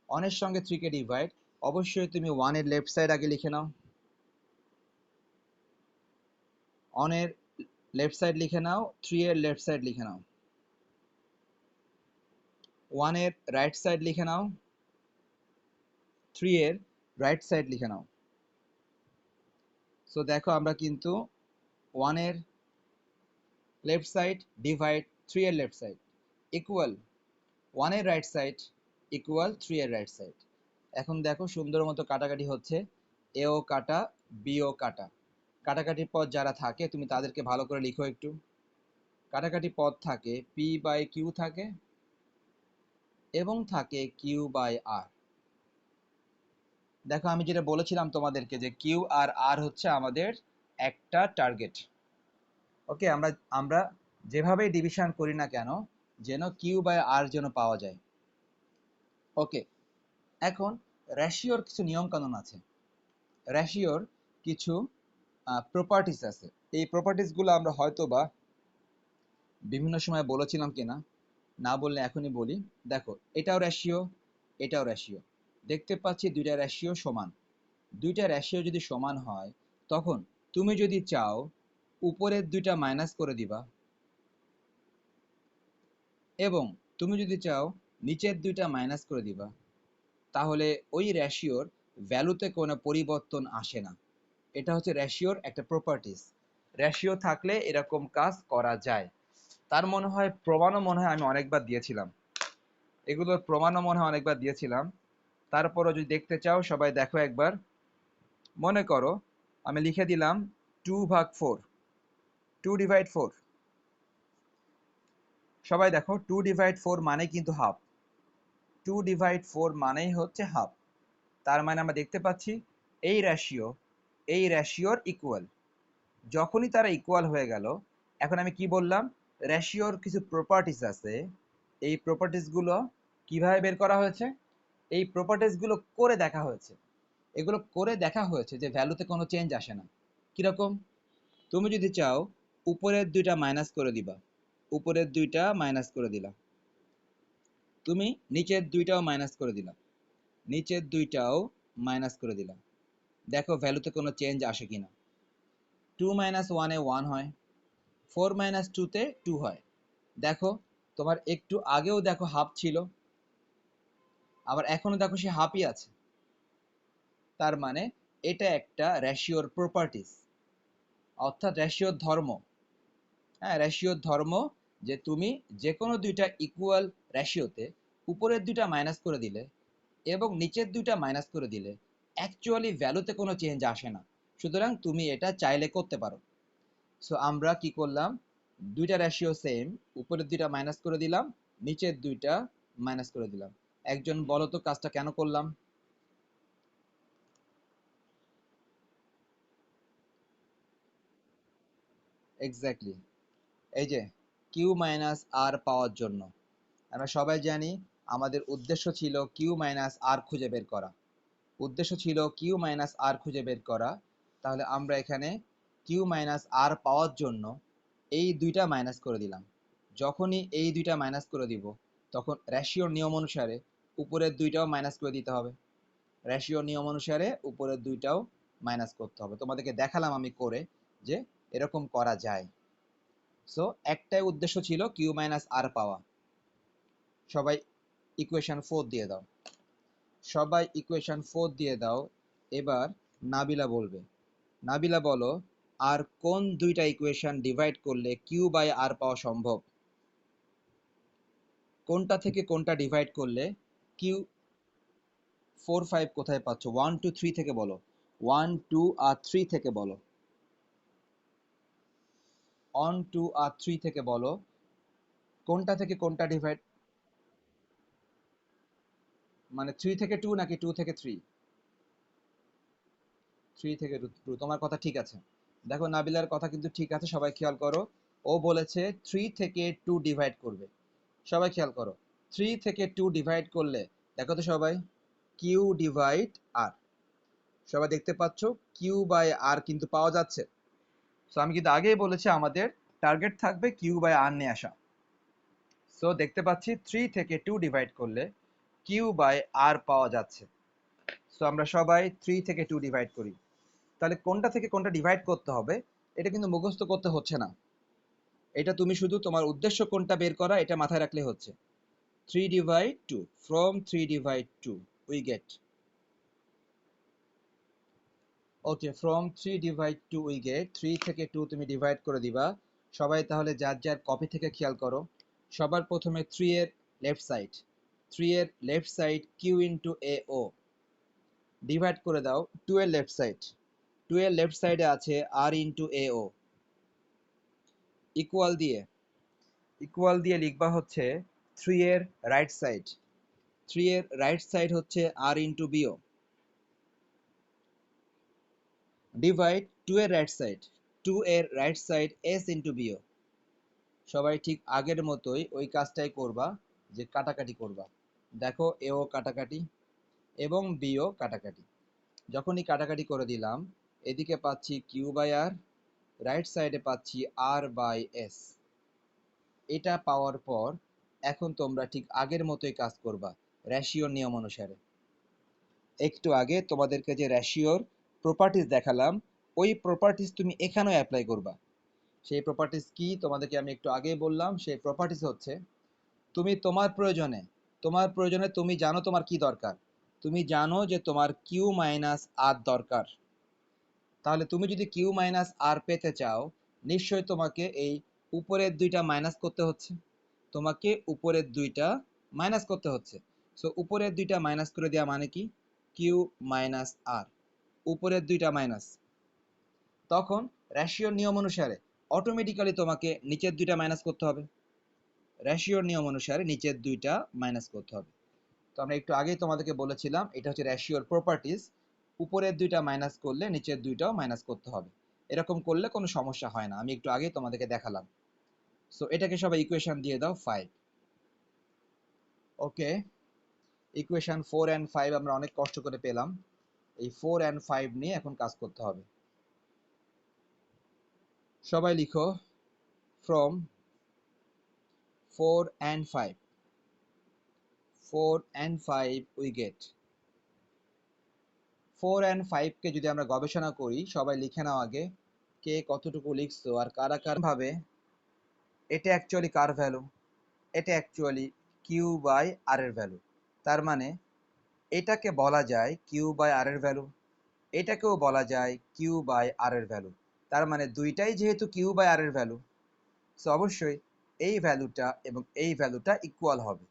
1-এর সঙ্গে 3-কে ডিভাইড, অবশ্যই তুমি 1-এর লেফট সাইড আগে লিখে নাও, 1-এর লেফট সাইড লিখে নাও, 3-এর লেফট সাইড লিখে নাও, 1-এর রাইট সাইড লিখে নাও, 3-এর রাইট সাইড লিখে নাও। সো দেখো, আমরা কিন্তু 1-এর লেফট সাইড ডিভাইড 3-এর লেফট সাইড ইকুয়াল 1-এর রাইট সাইড ইকুয়াল 3-এর রাইট সাইড। এখন দেখো সুন্দর মতো কাটাকাটি হচ্ছে, এও কাটা বিও কাটা। কাটাকাটির পদ যারা থাকে তুমি তাদেরকে ভালো করে লিখো একটু। কাটাকাটি পদ থাকে পি বাই কিউ থাকে এবং থাকে কিউ বাই আর। দেখো, আমি যেটা বলেছিলাম তোমাদেরকে যে কিউ আর আর হচ্ছে আমাদের একটা টার্গেট। ওকে, আমরা আমরা যেভাবেই ডিভিশন করি না কেন, যেন কিউ বাই আর যেন পাওয়া যায়। ওকে, এখন রেশিওর কিছু নিয়ম কানুন আছে, রেশিওর কিছু প্রপার্টিস আছে। এই প্রপার্টিসগুলো আমরা হয়তো বা বিভিন্ন সময় বলেছিলাম কিনা, না বললে এখনই বলি। দেখো, এটাও রেশিও, এটাও রেশিও। দেখতে পাচ্ছি দুইটা রেশিও সমান। দুইটা রেশিও যদি সমান হয়, তখন তুমি যদি চাও উপরের দুইটা মাইনাস করে দিবা, এবং তুমি যদি চাও নিচের দুইটা মাইনাস করে দিবা, তাহলে ওই রেশিওর ভ্যালুতে কোনো পরিবর্তন আসে না। এটা হচ্ছে রেশিওর একটা প্রপার্টিস। রেশিও থাকলে এরকম কাজ করা যায়। তার মনে হয় প্রমাণও মনে হয় আমি অনেকবার দিয়েছিলাম, এগুলোর প্রমাণও মনে হয় অনেকবার দিয়েছিলাম। তারপরও যদি দেখতে চাও, সবাই দেখো একবার। মনে করো আমি লিখে দিলাম 2/4, 2/4। সবাই দেখো, 2/4 মানে কিন্তু হাফ, 2/4 মানেই হচ্ছে হাফ। তার মানে আমরা দেখতে পাচ্ছি এই রেশিও এই রেশিওর ইকুয়াল। যখনই তারা ইকুয়াল হয়ে গেল, এখন আমি কি বললাম, রেশিওর কিছু প্রপার্টিস আছে। এই প্রপার্টিসগুলো কিভাবে বের করা হয়েছে? এই প্রপার্টিসগুলো করে দেখা হয়েছে। এগুলো করে দেখা হয়েছে যে ভ্যালুতে কোনো চেঞ্জ আসে না। কিরকম? তুমি যদি চাও উপরের দুইটা মাইনাস করে দিবা, উপরের দুইটা মাইনাস করে দিলা, তুমি নিচের দুইটাও মাইনাস করে দিলা, নিচের দুইটাও মাইনাস করে দিলা, দেখো ভ্যালুতে কোনো চেঞ্জ আসে কিনা। 2 - 1 এ 1 হয়, 4 - 2 তে 2 হয়। দেখো, তোমার একটু আগেও দেখো হাফ ছিল, আবার এখনো দেখো সে হাফই আছে। তার মানে এটা একটা রেশিওর প্রপার্টিস, অর্থাৎ রেশিওর ধর্ম। হ্যাঁ, রেশিওর ধর্ম, যে তুমি যে কোনো দুইটা ইকুয়াল রেশিওতে উপরের দুইটা মাইনাস করে দিলে এবং নিচের দুইটা মাইনাস করে দিলে অ্যাকচুয়ালি ভ্যালুতে কোনো চেঞ্জ আসে না। সুতরাং তুমি এটা চাইলে করতে পারো। সো আমরা কি করলাম, দুইটা রেশিও সেম, উপরের দুইটা মাইনাস করে দিলাম, নিচের দুইটা মাইনাস করে দিলাম। একজন বলো তো কাজটা কেন করলাম? এক্স্যাক্টলি, এই যে কিউ মাইনাস আর পাওয়ার জন্য। আমরা সবাই জানি আমাদের উদ্দেশ্য ছিল কিউ মাইনাস আর খুঁজে বের করা। উদ্দেশ্য ছিল কিউ মাইনাস আর খুঁজে বের করা। তাহলে আমরা এখানে কিউ মাইনাস আর পাওয়ার জন্য এই দুইটা মাইনাস করে দিলাম। যখনই এই দুইটা মাইনাস করে দিব, তখন রেশিওর নিয়ম অনুসারে উপরের দুইটাও মাইনাস করে দিতে হবে। রেশিওর নিয়ম অনুসারে উপরের দুইটাও মাইনাস করতে হবে। তোমাদেরকে দেখালাম আমি করে যে এরকম করা যায়। সো একটাই উদ্দেশ্য ছিল কিউ মাইনাস আর পাওয়া। সবাই ইকুয়েশন 4 দিয়ে দাও। সবাই ইকুয়েশন 4 দিয়ে দাও। এবার নাবিলা বলবে। নাবিলা বলো, আর কোন দুইটা ইকুয়েশন ডিভাইড করলে কিউ বাই আর পাওয়া সম্ভব? কোনটা থেকে কোনটা ডিভাইড করলে কিউ? 4 5 কোথায় পাচ্ছ? 1 2 3 থেকে বলো। 1 2 আর 3 থেকে বলো। 1 2 আর 3 থেকে বলো কোনটা থেকে কোনটা ডিভাইড, মানে 3 থেকে 2 নাকি 2 থেকে 3? 3 থেকে 2। তোমার কথা ঠিক আছে। দেখো নাবিলার কথা কিন্তু ঠিক আছে, সবাই খেয়াল করো। ও বলেছে 3 থেকে 2 ডিভাইড করবে। সবাই খেয়াল করো, 3 থেকে 2 ডিভাইড করলে দেখো তো সবাই, কিউ ডিভাইড আর। সবাই দেখতে পাচ্ছ কিউ বাই আর কিন্তু পাওয়া যাচ্ছে। সো আমি কিন্তু আগেই বলেছি আমাদের টার্গেট থাকবে কিউ বাই আর নিয়ে আসা। সো দেখতে পাচ্ছি 3 থেকে 2 ডিভাইড করলে কিউ বাই আর পাওয়া যাচ্ছে। সো আমরা সবাই 3 থেকে 2 ডিভাইড করি। তাহলে কোনটা থেকে কোনটা ডিভাইড করতে হবে এটা কিন্তু মুখস্থ করতে হচ্ছে না। এটা তুমি শুধু তোমার উদ্দেশ্য কোনটা বের করা এটা মাথায় রাখলে হচ্ছে। 3 divide 2, from 3 divide 2 we get, okay, from 3 divide 2 we get, 3 থেকে 2 তুমি ডিভাইড করে দিবা। সবাই তাহলে যার যার কপি থেকে খেয়াল করো। সবার প্রথমে 3 এর লেফট সাইড, 3 এর left side Q into a O divide করে দাও 2 এর লেফট সাইড। 2 এর লেফট সাইডে আছে আর ইনটু এ ও। ইকুয়াল দিয়ে, ইকুয়াল দিয়ে লিখবা হচ্ছে 3 এর রাইট সাইড, 3 এর রাইট সাইড হচ্ছে আর ইনটু বিও, ডিভাইড 2 এর রাইট সাইড, 2 এর right side S into BO. সবাই ঠিক আগের মতোই ওই কাজটাই করবা, যে কাটাকাটি করবা। দেখো এও কাটাকাটি এবং বিও কাটাকাটি। যখনই কাটাকাটি করে দিলাম, এদিকে পাচ্ছি কিউ বাই আর, রাইট সাইডে পাচ্ছি আর বাই এস। এটা পাওয়ার পর এখন তোমরা ঠিক আগের মতোই কাজ করবা রেশিওর নিয়ম অনুসারে। একটু আগে তোমাদেরকে যে রেশিওর প্রপার্টিজ দেখালাম, ওই প্রপার্টিজ তুমি এখানেও অ্যাপ্লাই করবা। সেই প্রপার্টিজ কি তোমাদেরকে আমি একটু আগেই বললাম। সেই প্রপার্টিজ হচ্ছে, তুমি তোমার প্রয়োজনে তুমি জানো তোমার কি দরকার। তুমি জানো যে তোমার কিউ মাইনাস আর দরকার। তাহলে তুমি যদি কিউ মাইনাস আর পেতে চাও, নিশ্চয়ই তোমাকে এই উপরের দুইটা মাইনাস করতে হচ্ছে। তোমাকে উপরের দুইটা মাইনাস করতে হচ্ছে। সো উপরের দুইটা মাইনাস করে দেওয়া মানে কি? কিউ মাইনাস আর, উপরের দুইটা মাইনাস। তখন রেশিওর নিয়ম অনুসারে অটোমেটিক্যালি তোমাকে নিচের দুইটা মাইনাস করতে হবে। রেশিওর নিয়ম অনুসারে নিচের দুইটা মাইনাস করতে হবে। তো আমরা একটু আগেই তোমাদেরকে বলেছিলাম এটা হচ্ছে রেশিওর প্রপার্টিজ। উপরের দুইটা মাইনাস করলে নিচের দুইটাও মাইনাস করতে হবে। এরকম করলে কোনো সমস্যা হয় না, আমি একটু আগেই তোমাদেরকে দেখালাম। সো এটাকে সবাই ইকুয়েশন দিয়ে দাও 5। ওকে, ইকুয়েশন 4 অ্যান্ড 5 আমরা অনেক কষ্ট করে পেলাম। এই 4 অ্যান্ড 5 নিয়ে এখন কাজ করতে হবে। সবাই লিখো, from 4 and 5, 4 and 5 we get। 4 and 5 কে যদি আমরা গবেষণা করি, সবাই লিখে নাও আগে কে কতটুকু লিখছো আর কারা কারা ভাবে। এটা অ্যাকচুয়ালি কার ভ্যালু? এটা অ্যাকচুয়ালি কিউ বাই আর এর ভ্যালু। তার মানে এটাকে বলা যায় কিউ বাই আর এর ভ্যালু, এটাকেও বলা যায় কিউ বাই আর এর ভ্যালু। তার মানে দুইটাই যেহেতু কিউ বাই আর এর ভ্যালু, সো অবশ্যই এই ভ্যালুটা এবং এই ভ্যালুটা ইকুয়াল হবে,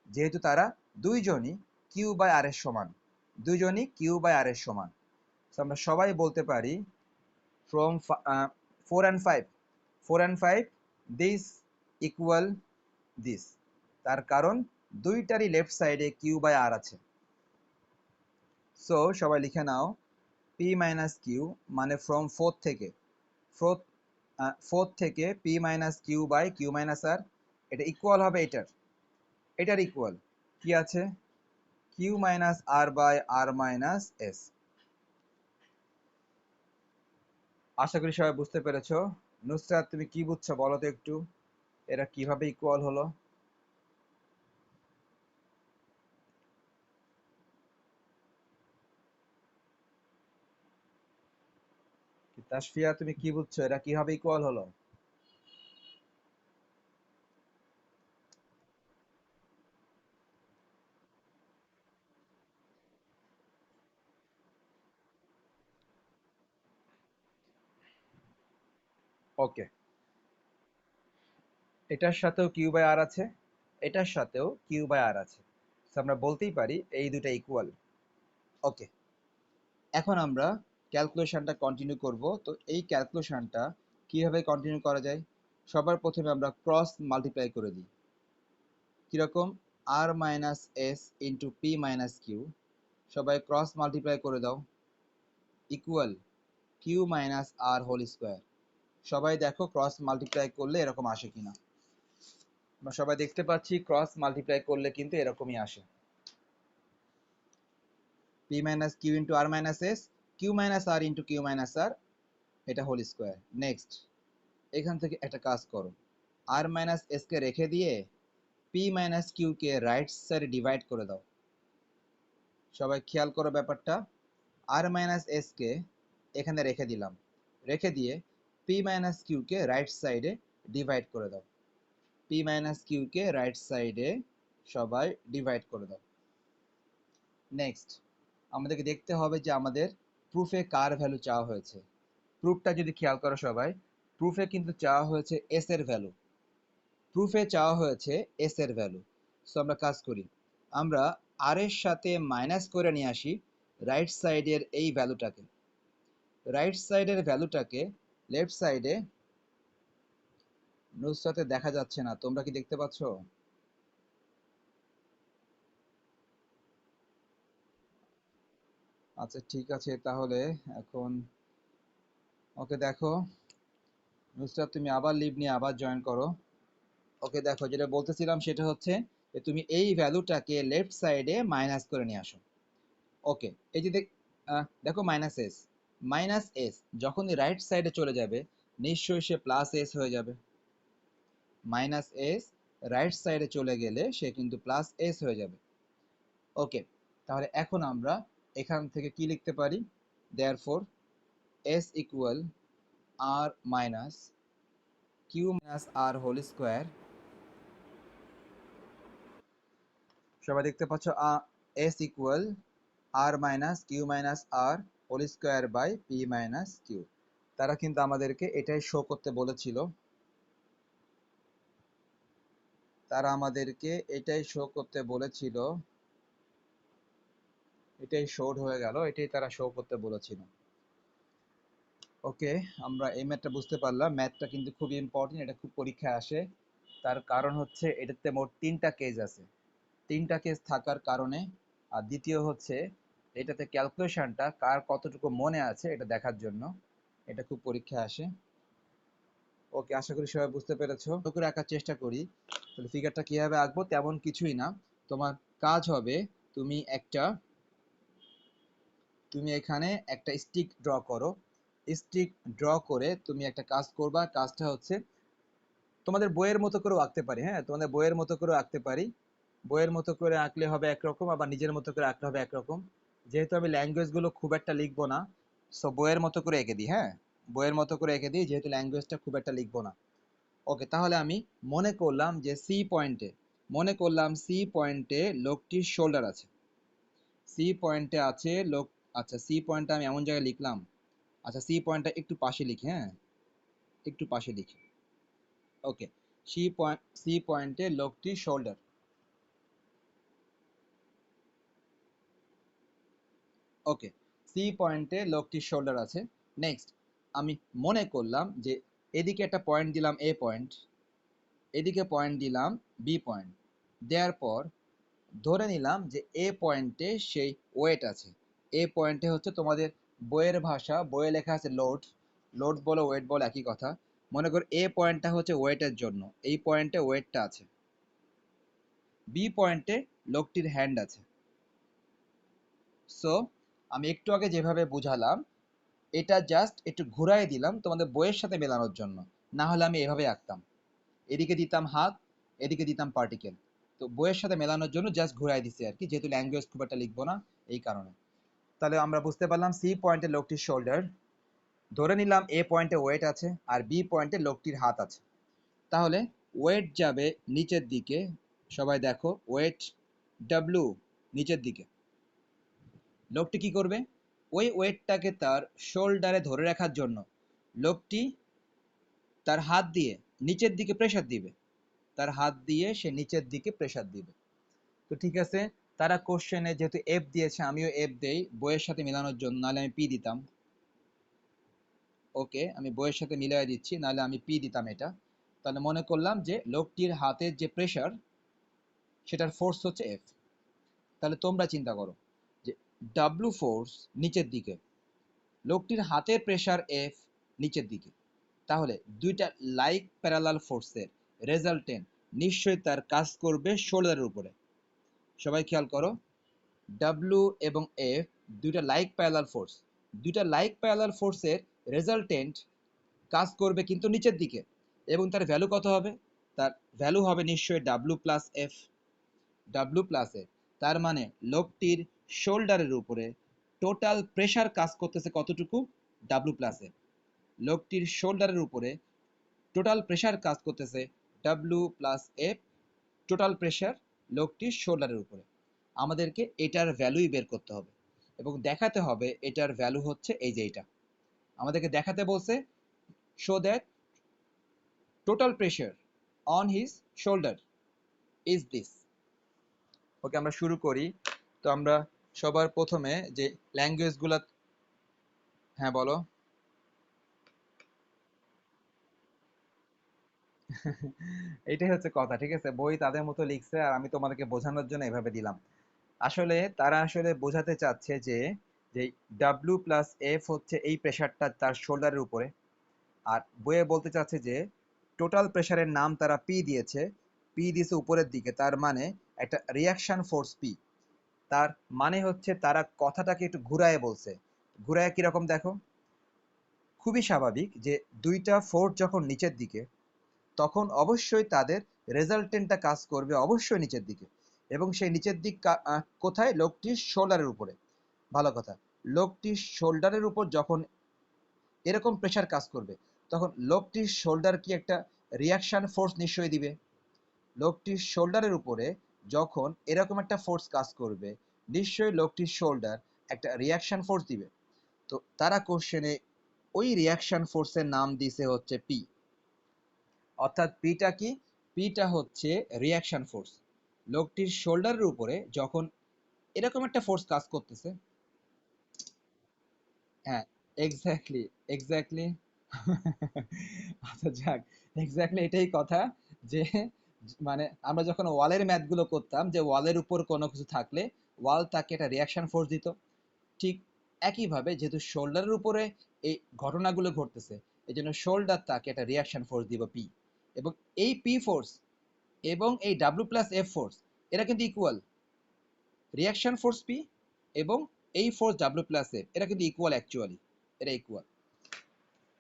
যেহেতু তারা দুইজনই কিউ বাই আর এর সমান। দুইজনই কিউ বাই আর এর সমান। সো আমরা সবাই বলতে পারি from 4 and 5, 4 and 5 this equal this. তার কারণ দুইটারই লেফট সাইডে কিউ বাই আর আছে। সো সবাই লিখে নাও পি মাইনাস কিউ মানে ফ্রম ফোর্থ থেকে, ফোর্থ ফোর্থ থেকে P minus Q by Q minus R, এটা ইকুয়াল হবে এটার ইকুয়াল কি আছে, Q minus R by R minus S. আশা করি সবাই বুঝতে পেরেছো। নুসরাত তুমি কি বুঝছো বলো তো একটু, এরা কিভাবে ইকুয়াল হলো? তাসফিয়া তুমি কি বুঝছো, এরা কিভাবে ইকুয়াল হলো? ওকে, এটার সাথেও কিউ বাই আর আছে, এটার সাথেও কিউ বাই আর আছে, তো আমরা বলতেই পারি এই দুটা ইকুয়াল। ওকে, এখন আমরা ক্যালকুলেশনটা কন্টিনিউ করব। তো এই ক্যালকুলেশনটা কিভাবে কন্টিনিউ করা যায়, সবার প্রথমে আমরা ক্রস মাল্টিপ্লাই করে দিই। কিরকম, R minus S into P minus Q, সবাই ক্রস মাল্টিপ্লাই করে দাও, equal Q minus R whole square. সবাই দেখো ক্রস মাল্টিপ্লাই করলে এরকম আসে কিনা। আমরা সবাই দেখতে পাচ্ছি ক্রস মাল্টিপ্লাই করলে কিন্তু এরকমই আসে, পি মাইনাস কিউ ইন্টু আর মাইনাস এস, কিউ মাইনাস আর ইন্টু কিউ মাইনাস আর, এটা হোল স্কোয়ার। নেক্সট এখান থেকে একটা কাজ করো, আর মাইনাস এস কে রেখে দিয়ে পি মাইনাস কিউ কে রাইট সাইডে ডিভাইড করে দাও। সবাই খেয়াল করো ব্যাপারটা, আর মাইনাস এস কে এখানে রেখে দিলাম, রেখে দিয়ে পি মাইনাস কিউ কে রাইট সাইডে ডিভাইড করে দাও, পি মাইনাস কিউ কে রাইট সাইডে সবাই ডিভাইড করে দাও। নেক্সট আমাদেরকে দেখতে হবে যে আমাদের প্রুফে কার ভ্যালু চাওয়া হয়েছে। প্রুফটা যদি খেয়াল করো সবাই, প্রুফে কিন্তু চাওয়া হয়েছে এস এর ভ্যালু, প্রুফে চাওয়া হয়েছে এস এর ভ্যালু। সো আমরা কাজ করি, আমরা আর এর সাথে মাইনাস করে নিয়ে আসি রাইট সাইডের এই ভ্যালুটাকে, রাইট সাইডের ভ্যালুটাকে লেফট সাইডে, নুসরাতে দেখা যাচ্ছে না, তোমরা কি দেখতে পাচ্ছ? আচ্ছা ঠিক আছে তাহলে এখন, ওকে দেখো নুসরাত তুমি আবার লিভ নিয়ে আবার জয়েন করো। ওকে দেখো যেটা বলতেছিলাম সেটা হচ্ছে যে তুমি এই ভ্যালুটাকে লেফট সাইডে মাইনাস করে নিয়ে আসো। ওকে, এই যে দেখো মাইনাস এস, মাইনাস এস যখনই রাইট সাইডে চলে যাবে নিশ্চয়ই সে প্লাস এস হয়ে যাবে। মাইনাস এস রাইট সাইডে চলে গেলে সে কিন্তু প্লাস এস হয়ে যাবে। ওকে, তাহলে এখন আমরা এখান থেকে কি লিখতে পারি, therefore S equal R minus Q minus R whole square. সবাই দেখতে পাচ্ছ S equal R minus Q minus R whole square by P minus Q. তারা কিন্তু আমাদেরকে এটাই শো করতে বলেছিল, তারা আমাদেরকে এটাই শো করতে বলেছিল, এটাই শোড হয়ে গেল, এটাই তারা শো করতে বলেছিল। ওকে, আমরা এই ম্যাথটা বুঝতে পারলাম, ম্যাথটা কিন্তু খুব ইম্পর্টেন্ট, এটা খুব পরীক্ষায় আসে। তার কারণ হচ্ছে এটাতে মোট তিনটা কেস আছে, তিনটা কেস থাকার কারণে, আর দ্বিতীয় হচ্ছে এটাতে ক্যালকুলেশনটা কার কতটুকু মনে আছে এটা দেখার জন্য এটা খুব পরীক্ষায় আসে। ওকে, আশা করি সবাই বুঝতে পেরেছো। তো করে আঁকার চেষ্টা করি, তাহলে ফিগারটা কিভাবে আঁকবো তেমন কিছুই না, তোমার কাজ হবে তুমি একটা, তুমি এখানে একটা স্টিক ড্র করো, স্টিক ড্র করে তুমি একটা কাজ করবা, কাজটা হচ্ছে তোমাদের বইয়ের মতো করেও আঁকতে পারি, হ্যাঁ তোমাদের বইয়ের মতো করেও আঁকতে পারি, বইয়ের মতো করে আঁকলে হবে একরকম, আবার নিজের মতো করে আঁকলে হবে একরকম। যেহেতু আমি ল্যাঙ্গুয়েজ গুলো খুব একটা লিখবো না, সো বইয়ের মতো করে এঁকে দিই, হ্যাঁ বইয়ের মতো করে এঁকে দিই, যেহেতু ল্যাঙ্গুয়েজটা খুব একটা লিখবো না। ওকে, তাহলে আমি মনে করলাম যে সি পয়েন্টে, মনে করলাম সি পয়েন্টে লোকটির শোল্ডার আছে, সি পয়েন্টে আছে লোক, আচ্ছা সি পয়েন্টটা আমি এমন জায়গায় লিখলাম, আচ্ছা সি পয়েন্টটা একটু পাশে লিখি, হ্যাঁ একটু পাশে লিখি। ওকে, সি পয়েন্টে লোকটির শোল্ডার, ওকে সি পয়েন্টে লোকটির শোল্ডার আছে। নেক্সট আমি মনে করলাম যে এদিকে একটা পয়েন্ট দিলাম এ পয়েন্ট, এদিকে পয়েন্ট দিলাম বি পয়েন্ট, দেওয়ার পর ধরে নিলাম যে এ পয়েন্টে সেই ওয়েট আছে। এ পয়েন্টে হচ্ছে তোমাদের বইয়ের ভাষা, বইয়ে লেখা আছে লোড। লোড বলো ওয়েট বলো একই কথা। মনে করো এ পয়েন্টটা হচ্ছে ওয়েটের জন্য, এই পয়েন্টে ওয়েটটা আছে। বি পয়েন্টে লোকটির হ্যান্ড আছে। সো আমি একটু আগে যেভাবে বুঝালাম, এটা জাস্ট একটু ঘুরাই দিলাম তোমাদের বইয়ের সাথে মেলানোর জন্য। না হলে আমি এভাবে আঁকতাম, এদিকে দিতাম হাত, এদিকে দিতাম পার্টিকেল। তো বইয়ের সাথে মেলানোর জন্য জাস্ট ঘুরাই দিছি আর কি, যেহেতু ল্যাঙ্গুয়েজ খুব একটা লিখবো না এই কারণে। তাহলে আমরা বুঝতে পারলাম সি পয়েন্টে লোকটির শোল্ডার, ধরে নিলাম এ পয়েন্টে ওয়েট আছে, আর বি পয়েন্টে লোকটির হাত আছে। তাহলে ওয়েট যাবে নিচের দিকে, সবাই দেখো ওয়েট ডাব্লু নিচের দিকে। লোকটি কি করবে, ওই ওয়েটটাকে তার শোল্ডারে ধরে রাখার জন্য লোকটি তার হাত দিয়ে নিচের দিকে প্রেসার দিবে, তার হাত দিয়ে সে নিচের দিকে প্রেসার দিবে। তো ঠিক আছে, তারা কোশ্চেনে যেহেতু এফ দিয়েছে আমিও এফ দেই বইয়ের সাথে মেলানোর জন্য, নাহলে আমি পি দিতাম। ওকে, আমি বইয়ের সাথে মিলাই দিচ্ছি, নাহলে আমি পি দিতাম এটা। তাহলে মনে করলাম যে লোকটির হাতের যে প্রেসার, সেটার ফোর্স হচ্ছে এফ। তাহলে তোমরা চিন্তা করো যে ডাব্লু ফোর্স নিচের দিকে, লোকটির হাতের প্রেসার এফ নিচের দিকে, তাহলে দুইটা লাইক প্যারালাল ফোর্সের রেজাল্টেন্ট নিশ্চয়ই তার কাজ করবে শোল্ডারের উপরে। সবাই খেয়াল করো, ডাব্লু এবং এফ দুইটা লাইক প্যারালাল ফোর্স, দুইটা লাইক প্যারালাল ফোর্সের রেজাল্টেন্ট কাজ করবে কিন্তু নিচের দিকে, এবং তার ভ্যালু কত হবে, তার ভ্যালু হবে নিশ্চয়ই W plus F. W plus F, তার মানে লোকটির শোল্ডারের উপরে টোটাল প্রেসার কাজ করতেছে কতটুকু, ডাব্লু প্লাস এফ। লোকটির শোল্ডারের উপরে টোটাল প্রেসার কাজ করতেছে W plus F, total pressure লোকটির শোল্ডারের উপরে। আমাদেরকে এটার ভ্যালুই বের করতে হবে এবং দেখাতে হবে এটার ভ্যালু হচ্ছে এই যে এটা। আমাদেরকে দেখাতে বলছে show that total pressure on his shoulder is this. Okay, আমরা শুরু করি। তো আমরা সবার প্রথমে যে ল্যাঙ্গুয়েজগুলো, হ্যাঁ বলো। এটাই হচ্ছে কথা, ঠিক আছে, বই তাদের মতো লিখছে আর আমি তোমাদেরকে বোঝানোর জন্য এভাবে দিলাম। আসলে তারা আসলে বোঝাতে চাচ্ছে যে যে ডাব্লু প্লাস এফ হচ্ছে এই প্রেসারটা তার শোল্ডারের উপরে, আর বইয়ে বলতে চাচ্ছে যে টোটাল প্রেসারের নাম তারা পি দিয়েছে, পি দিয়েছে উপরের দিকে, তার মানে একটা রিয়াকশন ফোর্স পি। তার মানে হচ্ছে তারা কথাটাকে একটু ঘুরায় বলছে। ঘুরায় কিরকম দেখো, খুবই স্বাভাবিক যে দুইটা ফোর্স যখন নিচের দিকে, তখন অবশ্যই তাদের রেজাল্টেন্টটা কাজ করবে অবশ্যই নিচের দিকে, এবং সেই নিচের দিক কোথায়, লোকটির শোল্ডারের উপরে। ভালো কথা, লোকটির শোল্ডারের উপর যখন এরকম প্রেসার কাজ করবে, তখন লোকটির শোল্ডার কি একটা রিয়াকশন ফোর্স নিশ্চয়ই দিবে। লোকটির শোল্ডারের উপরে যখন এরকম একটা ফোর্স কাজ করবে, নিশ্চয়ই লোকটির শোল্ডার একটা রিয়াকশন ফোর্স দিবে। তো তারা কোশ্চেনে ওই রিয়াকশন ফোর্সের নাম দিছে হচ্ছে পি। অর্থাৎ পিটা কি, পিটা হচ্ছে রিয়াকশন ফোর্স। লোকটির শোল্ডারের উপরে যখন এরকম একটা ফোর্স কাজ করতেছে, হ্যাঁ, এক্স্যাক্টলি, এক্স্যাক্টলি। আচ্ছা যাক, এক্স্যাক্টলি এটাই কথা, যে মানে আমরা যখন ওয়ালের ম্যাথগুলো করতাম, যে ওয়ালের উপর কোনো কিছু থাকলে ওয়াল তাকে একটা রিয়াকশন ফোর্স দিত, ঠিক একইভাবে যেহেতু শোল্ডারের উপরে এই ঘটনাগুলো ঘটতেছে, এই জন্য শোল্ডার তাকে একটা রিয়াকশন ফোর্স দিব পি। এবং এই পি ফোর্স এবং এই ডাব্লিউ প্লাস এফ ফোর্স, এরা কিন্তু ইকুয়াল। রিয়াকশন ফোর্স পি এবং এই ফোর্স ডাব্লিউ প্লাস এফ, এরা কিন্তু ইকুয়াল, অ্যাকচুয়ালি এরা ইকুয়াল।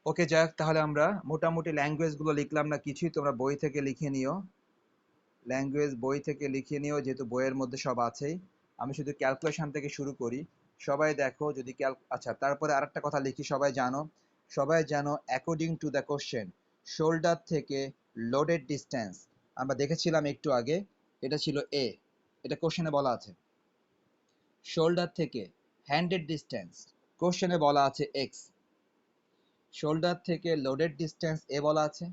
ওকে যাক, তাহলে আমরা মোটামুটি ল্যাঙ্গুয়েজগুলো লিখলাম না কিছুই, তোমরা বই থেকে লিখে নিও। ল্যাঙ্গুয়েজ বই থেকে লিখে নিও, যেহেতু বইয়ের মধ্যে সব আছেই। আমি শুধু ক্যালকুলেশন থেকে শুরু করি। সবাই দেখো যদি আচ্ছা, তারপরে আরেকটা কথা লিখি, সবাই জানো, সবাই জানো according to the question, shoulder থেকে লোডেড ডিস্টেন্স আমরা দেখেছিলাম একটু আগে, এটা ছিল এ, এটা কোশ্চেনে বলা আছে। শোল্ডার থেকে হ্যান্ডেড ডিস্টেন্স কোশ্চেনে বলা আছে এক্স। শোল্ডার থেকে লোডেড ডিস্টেন্স এ বলা আছে,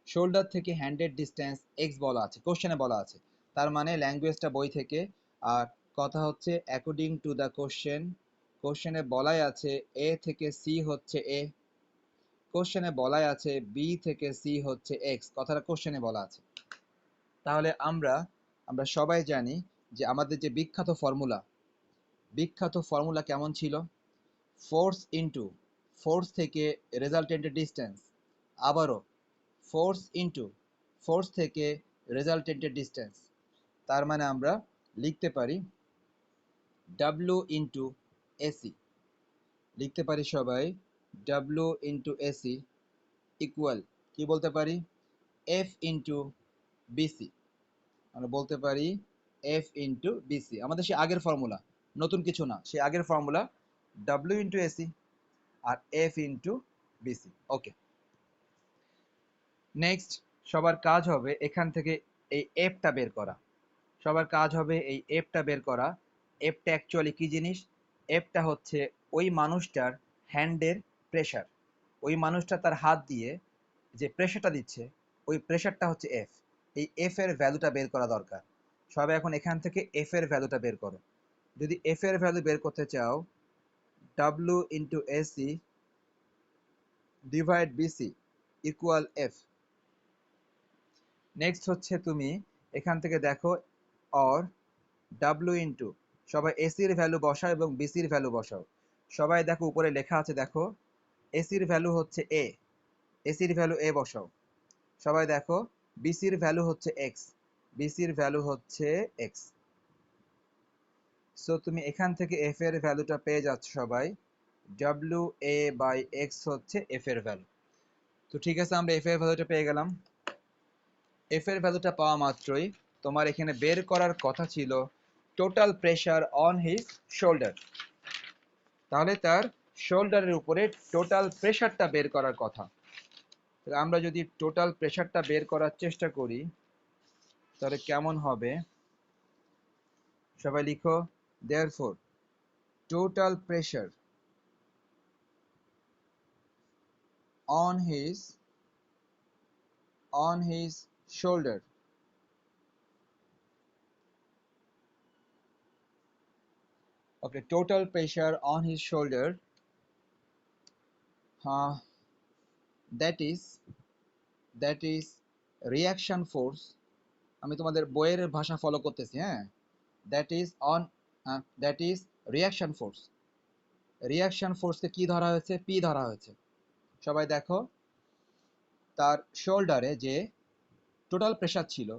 শোল্ডার থেকে হ্যান্ডেড ডিস্টেন্স এক্স বলা আছে, কোশ্চেনে বলা আছে। তার মানে ল্যাঙ্গুয়েজটা বই থেকে। আর কথা হচ্ছে অ্যাকর্ডিং টু দ্য কোশ্চেন, কোশ্চেনে বলাই আছে এ থেকে সি হচ্ছে এ, কোশ্চেনে বলাই আছে বি থেকে সি হচ্ছে এক্স, কথাটা কোশ্চেনে বলা আছে। তাহলে আমরা আমরা সবাই জানি যে আমাদের যে বিখ্যাত ফর্মুলা কেমন ছিল? ফোর্স ইন্টু ফোর্স থেকে রেজাল্টেন্টের ডিস্টেন্স, আবারও ফোর্স ইন্টু ফোর্স থেকে রেজাল্টেন্টের ডিস্টেন্স। তার মানে আমরা লিখতে পারি ডাব্লিউ ইন্টু এসি, লিখতে পারি সবাই ডাব্লিউ ইন্টু এসি ইকুয়াল কি বলতে পারি এফ ইন্টু বিসি। আমরা বলতে পারি এফ ইন্টু বিসি, আমাদের সে আগের ফর্মুলা, নতুন কিছু না, সে আগের ফর্মুলা ডাব্লিউ ইন্টু এসি আর এফ ইন্টু বিসি। ওকে, নেক্সট সবার কাজ হবে এখান থেকে এই এফটা বের করা। সবার কাজ হবে এই এফটা বের করা। এফটা অ্যাকচুয়ালি কি জিনিস? এফটা হচ্ছে ওই মানুষটার হ্যান্ডের প্রেশার, ওই মানুষটা তার হাত দিয়ে যে প্রেশারটা দিচ্ছে ওই প্রেশারটা হচ্ছে এফ। এই এফ এর ভ্যালুটা বের করা দরকার। সবাই এখন এখান থেকে এফ এর ভ্যালুটা বের করো। যদি এফ এর ভ্যালু বের করতে চাও, W into AC divide BC equal F. Next হচ্ছে তুমি এখান থেকে দেখো অর ডাব্লিউ ইন্টু, সবাই এসির ভ্যালু বসাও এবং বিসির ভ্যালু বসাও। সবাই দেখো উপরে লেখা আছে, দেখো এসির ভ্যালু হচ্ছে এ, এসির ভ্যালু এ বসাও। সবাই দেখো বিসির ভ্যালু হচ্ছে এক্স, বিসির ভ্যালু হচ্ছে এক্স। সো তুমি এখান থেকে এফ এর ভ্যালুটা পেয়ে যাচ্ছ সবাই, ডাব্লিউ এ বাই এক্স হচ্ছে এফ এর ভ্যালু। তো ঠিক আছে, আমরা এফ এর ভ্যালুটা পেয়ে গেলাম। এফ এর ভ্যালুটা পাওয়া মাত্রই তোমার এখানে বের করার কথা ছিল total pressure on his shoulder. তাহলে তার শোল্ডারের উপরে টোটাল প্রেশারটা বের করার কথা। আমরা যদি টোটাল প্রেশারটা বের করার চেষ্টা করি তাহলে কেমন হবে? সবাই লিখো, therefore total pressure on his shoulder. Okay, total pressure on his shoulder, that is reaction force. আমি তোমাদের বইয়ের ভাষা ফলো করতেছি, হ্যাঁ। That is reaction force. Reaction ফোর্সকে কি ধরা হয়েছে? পি ধরা হয়েছে। সবাই দেখো তার শোল্ডারে যে টোটাল প্রেশার ছিল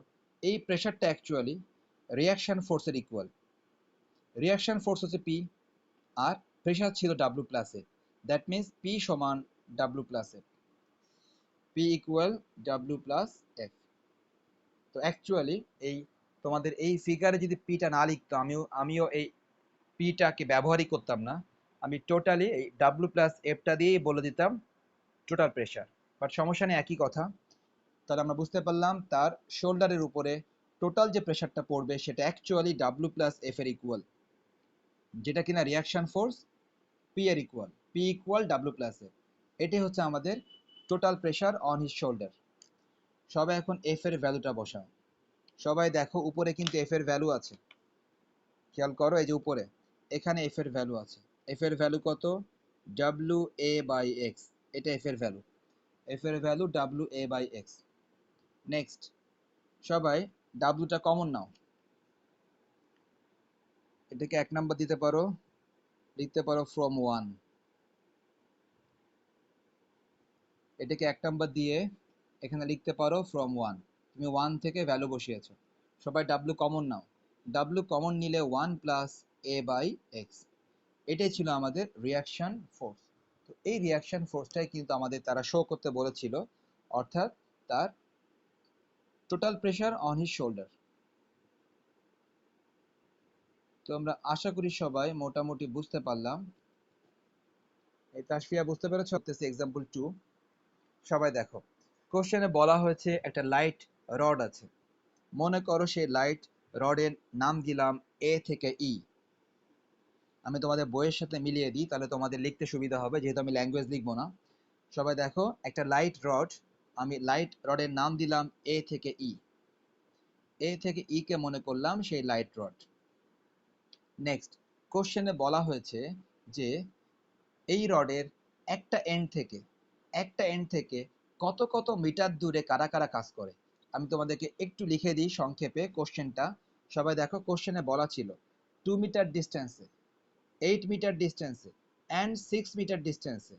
এই প্রেশারটা অ্যাকচুয়ালি রিয়াকশন ফোর্সের ইকুয়াল। রিয়াকশন ফোর্স হচ্ছে পি আর প্রেশার ছিল W plus A. That means P সমান W plus F, P equal W plus F. তো অ্যাকচুয়ালি এই তোমাদের এই ফিগারে যদি পিটা না লিখতো, আমিও এই পিটাকে ব্যবহারই করতাম না। আমি টোটালি এই ডাব্লিউ প্লাস এফটা দিয়েই বলে দিতাম টোটাল প্রেশার। বাট সমস্যা নেই, একই কথা। তাহলে আমরা বুঝতে পারলাম তার শোল্ডারের উপরে টোটাল যে প্রেশারটা পড়বে সেটা অ্যাকচুয়ালি ডাব্লিউ প্লাস এফ এর ইকুয়াল, যেটা কিনা রিয়াকশন ফোর্স পি এর equal, P equal W plus F. এটাই হচ্ছে আমাদের total pressure on his shoulder. সবাই এখন এফ এর ভ্যালুটা বসাও। সবাই দেখো উপরে কিন্তু এফ এর ভ্যালু আছে, খেয়াল করো এই যে উপরে এখানে এফ এর ভ্যালু আছে। এফ এর ভ্যালু কত? ডাব্লিউ এ বাই এক্স, এটা এফ এর ভ্যালু। এফ এর value W A by X. Next সবাই ডাব্লিউটা কমন নাও, এটাকে 1 নাম্বার দিতে পারো, লিখতে পারো ফ্রম 1। এটাকে 1 নাম্বার দিয়ে এখানে লিখতে পারো ফ্রম 1। তুমি 1 থেকে ভ্যালু বসিয়েছো। সবাই ডাব্লিউ কমন নাও, ডাব্লিউ কমন নিলে 1 প্লাস এ বাই এক্স। এটাই ছিল আমাদের রিয়াকশন ফোর্স। তো এই রিয়াকশন ফোর্সটাই কিন্তু আমাদের তারা শো করতে বলেছিল, অর্থাৎ তার total pressure on his shoulder. তো আমরা আশা করি সবাই মোটামুটি বুঝতে পারলাম। এই তাসফিয়া বুঝতে পেরেছো? এক্সাম্পল 2। সবাই দেখো কোশ্চেনে বলা হয়েছে একটা লাইট রড আছে। মনে করো সেই লাইট রডের নাম দিলাম এ থেকে ই। আমি তোমাদের বইয়ের সাথে মিলিয়ে দিই, তাহলে তোমাদের লিখতে সুবিধা হবে, যেহেতু আমি ল্যাঙ্গুয়েজ লিখবো না। সবাই দেখো একটা লাইট রড, আমি লাইট রডের নাম দিলাম এ থেকে ই। এ থেকে ই কে মনে করলাম সেই লাইট রড। নেক্সট কোশ্চেনে বলা হয়েছে যে এই রডের একটা এন্ড থেকে কত কত মিটার দূরে কারা কারা কাজ করে। আমি তোমাদেরকে একটু লিখে দিই সংক্ষেপে কোশ্চেনটা। সবাই দেখো, কোশ্চেনে বলা ছিল 2 মিটার ডিস্টেন্সে, 8 মিটার ডিস্টেন্সে অ্যান্ড 6 মিটার ডিস্টেন্সে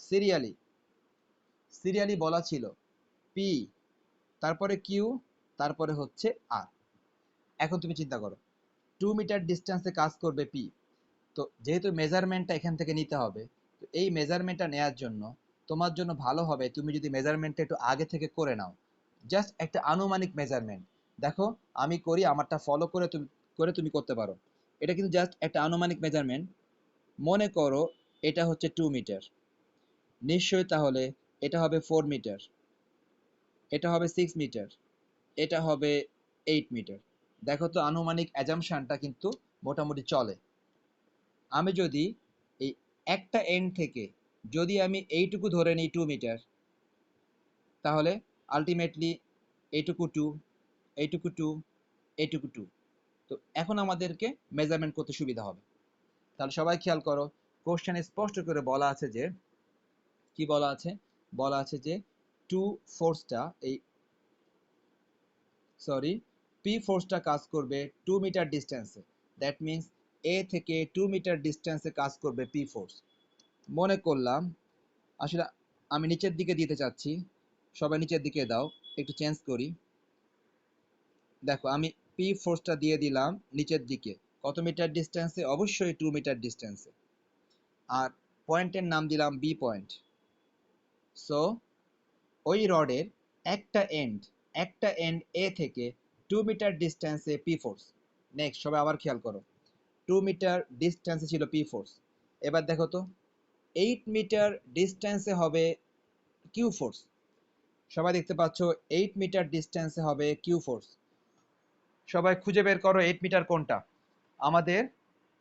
সিরিয়ালি সিরিয়ালি বলা ছিল পি, তারপরে কিউ, তারপরে হচ্ছে আর। এখন তুমি চিন্তা করো, 2 মিটার ডিস্টেন্সে কাজ করবে পি, তো যেহেতু মেজারমেন্টটা এখান থেকে নিতে হবে, তো এই মেজারমেন্টটা নেওয়ার জন্য তোমার জন্য ভালো হবে তুমি যদি মেজারমেন্টটা একটু আগে থেকে করে নাও। জাস্ট একটা আনুমানিক মেজারমেন্ট। দেখো, আমি করি, আমারটা ফলো করে তুমি করতে পারো। এটা কিন্তু জাস্ট একটা আনুমানিক মেজারমেন্ট। মনে করো এটা হচ্ছে 2 মিটার, নিশ্চয়ই তাহলে এটা হবে 4 মিটার, এটা হবে 6 মিটার, এটা হবে 8 মিটার। দেখো তো, আনুমানিক অ্যাজাম্পশনটা কিন্তু মোটামুটি চলে। আমি যদি এই একটা এন্ড থেকে যদি আমি এইটুকু ধরে নিই 2 মিটার, তাহলে আলটিমেটলি এইটুকু 2, এইটুকু 2, এইটুকু 2। তো এখন আমাদেরকে মেজারমেন্ট করতে সুবিধা হবে। তাহলে সবাই খেয়াল করো, কোশ্চেনে স্পষ্ট করে বলা আছে যে, কি বলা আছে, বলা আছে যে টু ফোর্সটা এই সরি পি ফোর্সটা কাজ করবে 2 মিটার ডিস্টেন্সে। দ্যাট মিন্স এ থেকে 2 মিটার ডিস্টেন্সে কাজ করবে পি ফোর্স। মনে করলাম, আসলে আমি নিচের দিকে দিতে চাচ্ছি, সবাই নিচের দিকে দাও, একটু চেঞ্জ করি। দেখো, আমি পি ফোর্সটা দিয়ে দিলাম নিচের দিকে, কত মিটার ডিস্টেন্সে? অবশ্যই 2 মিটার ডিস্টেন্সে। আর পয়েন্টের নাম দিলাম বি পয়েন্ট। সো ওই রডের একটা এন্ড এ থেকে 2 মিটার ডিস্টেন্সে পি ফোর্স। নেক্সট, সবাই আবার খেয়াল করো, 2 মিটার ডিস্টেন্সে ছিল পি ফোর্স। এবার দেখো তো, 8 মিটার ডিস্টেন্সে হবে কিউ ফোর্স। সবাই দেখতে পাচ্ছ, 8 মিটার ডিস্টেন্সে হবে কিউ ফোর্স। সবাই খুঁজে বের করো 8 মিটার কোনটা। আমাদের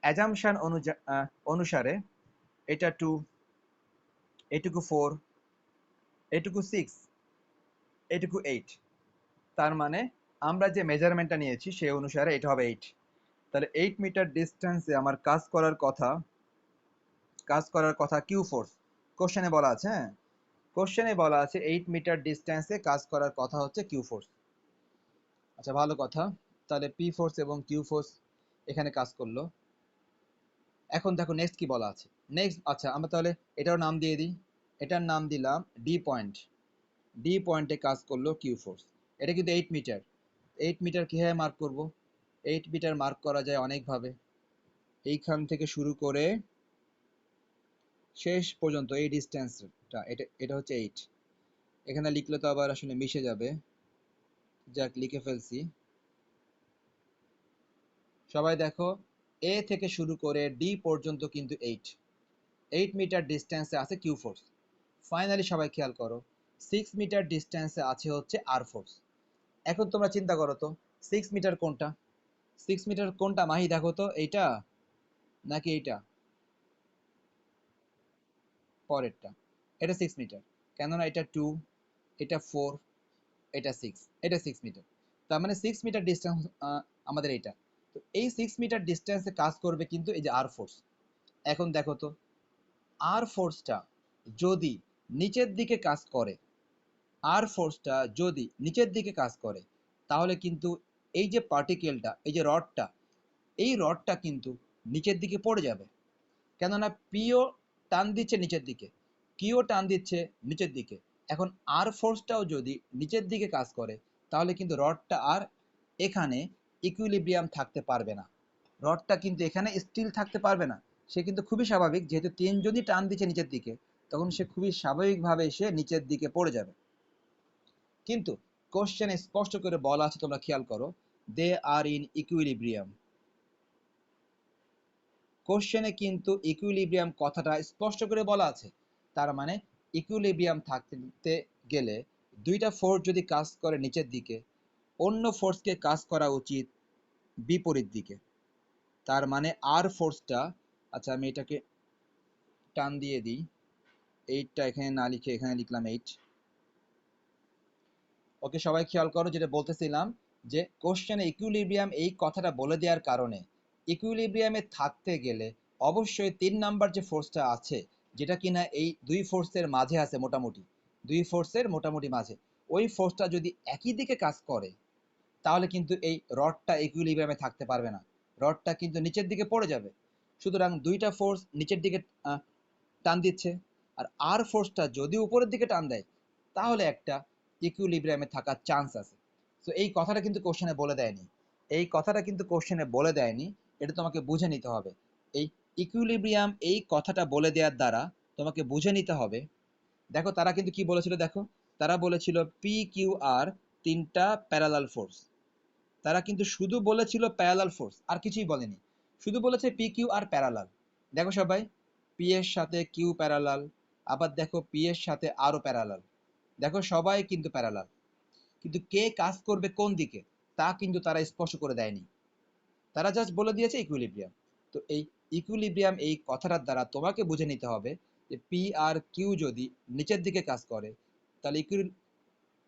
অ্যাজাম্পশন অনুসারে এটা 2, এটুকু 4, এটুকু 6, এটুকু 8। তার মানে আমরা যে মেজারমেন্টটা নিয়েছি সেই অনুসারে এটা হবে 8। তাহলে 8 মিটার ডিস্টেন্সে আমার কাজ করার কথা কিউ ফোর্স। কোশ্চেনে বলা আছে, হ্যাঁ, কোশ্চেনে বলা আছে 8 মিটার ডিস্টেন্সে কাজ করার কথা হচ্ছে কিউ ফোর্স। আচ্ছা, ভালো কথা। তাহলে পি ফোর্স এবং কিউ ফোর্স এখানে কাজ করলো। এখন দেখো নেক্সট কি বলা আছে। নেক্সট, আচ্ছা, আমরা তাহলে এটাও নাম দিয়ে দিই। এটার নাম দিলাম ডি পয়েন্ট। ডি পয়েন্টে কাজ করলো কিউ ফোর্স। এটা কিন্তু 8 মিটার। 8 মিটার কিভাবে মার্ক করব? 8 মিটার মার্ক করা যায় অনেকভাবে। এইখান থেকে শুরু করে শেষ পর্যন্ত এই ডিস্টেন্সটা, এটা এটা হচ্ছে 8। এখানে লিখলে তো আবার আসলে মিশে যাবে, যাক লিখে ফেলছি। সবাই দেখো, এ থেকে শুরু করে ডি পর্যন্ত কিন্তু 8 মিটার ডিস্টেন্সে আছে কিউ ফোর্স। ফাইনালি সবাই খেয়াল করো, 6 মিটার ডিস্টেন্সে আছে হচ্ছে আর ফোর্স। এখন তোমরা চিন্তা করো তো, 6 মিটার কোনটা? 6 মিটার কোনটা মাহি, দেখো তো, এইটা নাকি এইটা পরেরটা? এটা 6 মিটার, কেননা এটা 2, এটা 4, এটা 6, এটা 6 মিটার। তার মানে 6 মিটার ডিস্টেন্স আমাদের এইটা। তো এই 6 মিটার ডিস্টেন্সে কাজ করবে কিন্তু এই যে আর ফোর্স। এখন দেখো তো, আর ফোর্সটা যদি নিচের দিকে কাজ করে, আর ফোর্সটা যদি নিচের দিকে কাজ করে, তাহলে কিন্তু এই যে পার্টিকেলটা, এই যে রডটা, এই রডটা কিন্তু নিচের দিকে পড়ে যাবে। কেননা পিও টান দিচ্ছে নিচের দিকে, কিও টান দিচ্ছে নিচের দিকে। এখন আর ফোর্সটাও যদি নিচের দিকে কাজ করে, তাহলে কিন্তু রডটা আর এখানে ইকুইলিব্রিয়াম থাকতে পারবে না। রডটা কিন্তু এখানে স্টিল থাকতে পারবে না। সে কিন্তু খুবই স্বাভাবিক, যেহেতু তিনজনই টান দিচ্ছে নিচের দিকে, তখন সে খুবই স্বাভাবিকভাবে সে নিচের দিকে পড়ে যাবে। কিন্তু কোশ্চেনে স্পষ্ট করে বলা আছে, তোমরা খেয়াল করো, দে আর ইন ইকুইলিব্রিয়াম। কোশ্চেনে কিন্তু ইকুইলিব্রিয়াম কথাটা স্পষ্ট করে বলা আছে। তার মানে ইকুইলিব্রিয়াম থাকতে গেলে দুইটা ফোর্স যদি কাজ করে নিচের দিকে, অন্য ফোর্সকে কাজ করা উচিত বিপরীত দিকে। তার মানে আর ফোর্সটা, আচ্ছা আমি এটাকে টান দিয়ে দিই, 8টা এখানে না লিখে এখানে লিখলাম 8। ওকে, সবাই খেয়াল করো, যেটা বলতেছিলাম যে কোশ্চেনে ইকুইলিব্রিয়াম এই কথাটা বলে দেওয়ার কারণে, ইকুইলিব্রিয়ামে থাকতে গেলে অবশ্যই 3 নাম্বার যে ফোর্সটা আছে, যেটা কিনা এই দুই ফোর্সের মাঝে আছে, মোটামুটি দুই ফোর্সের মোটামুটি মাঝে, ওই ফোর্সটা যদি একই দিকে কাজ করে তাহলে কিন্তু এই রডটা ইকুইলিব্রিয়ামে থাকতে পারবে না, রডটা কিন্তু নিচের দিকে পড়ে যাবে। সুতরাং দুইটা ফোর্স নিচের দিকে টান দিচ্ছে, আর আর ফোর্সটা যদি উপরের দিকে টান দেয় তাহলে একটা ইকুইলিব্রিয়ামে থাকার চান্স আছে। তো এই কথাটা কিন্তু কোশ্চেনে বলে দেয়নি, এই কথাটা কিন্তু কোশ্চেনে বলে দেয়নি, এটা তোমাকে বুঝে নিতে হবে। এই ইকুইলিব্রিয়াম এই কথাটা বলে দেওয়ার দ্বারা তোমাকে বুঝে নিতে হবে। দেখো তারা কিন্তু কি বলেছিল, দেখো তারা বলেছিল পি কিউ আর তিনটা প্যারালাল ফোর্স। তারা কিন্তু শুধু বলেছিল প্যারালাল ফোর্স, আর কিছুই বলেনি, শুধু বলেছে পি কিউ আর প্যারালাল। দেখো সবাই, পি এর সাথে কিউ প্যারালাল, আবার দেখো পি এর সাথে আরও প্যারালাল, দেখো সবাই কিন্তু প্যারালাল, কিন্তু কে কাজ করবে কোন দিকে তা কিন্তু তারা স্পষ্ট করে দেয়নি, তারা জাস্ট বলে দিয়েছে ইকুইলিব্রিয়াম। তো এই ইকুইলিব্রিয়াম এই কথাটার দ্বারা তোমাকে বুঝে নিতে হবে যে পি আর কিউ যদি নিচের দিকে কাজ করে তাহলে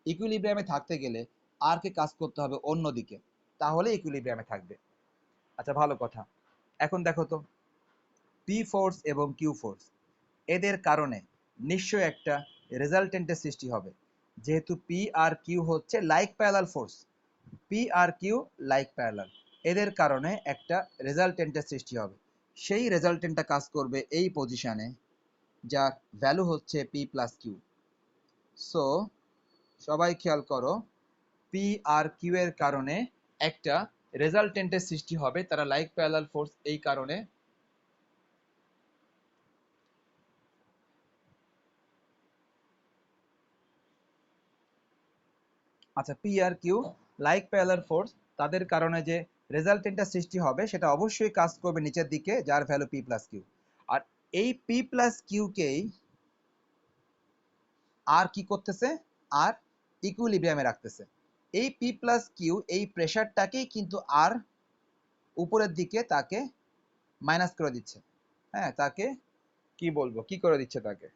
ইকুইলিব্রিয়ামে থাকতে গেলে আর কে কাজ করতে হবে অন্য দিকে, তাহলে ইকুইলিব্রিয়ামে থাকবে। আচ্ছা ভালো কথা, এখন দেখো তো পি ফোর্স এবং কিউ ফোর্স এদের কারণে নিশ্চয়ই একটা রেজাল্টেন্টের সৃষ্টি হবে, যেহেতু পি আর কিউ হচ্ছে লাইক প্যারালাল ফোর্স, পি আর কিউ লাইক প্যারালাল, এদের কারণে একটা রেজাল্টেন্টের সৃষ্টি হবে। সেই রেজাল্টেন্টটা কাজ করবে এই পজিশনে, যার ভ্যালু হচ্ছে পি প্লাস কিউ। সো সবাই খেয়াল করো, পি আর কিউ এর কারণে একটা রেজাল্টেন্টের সৃষ্টি হবে, তারা লাইক প্যারালাল ফোর্স এই কারণে। আচ্ছা পি আর কিউ লাইক প্যারালাল ফোর্স, তাদের কারণে যে রেজাল্টেন্টটা সৃষ্টি হবে সেটা অবশ্যই কাজ করবে নিচের দিকে, যার ভ্যালু পি প্লাস কিউ। আর এই পি প্লাস কিউকেই আর কি করতেছে, আর ইকুইলিব্রিয়ামে রাখতেছে। এই পি প্লাস কিউ এই প্রেশারটাকেই কিন্তু আর উপরের দিকে তাকে মাইনাস করে দিচ্ছে, হ্যাঁ তাকে কি বলবো, কি করে দিচ্ছে, তাকে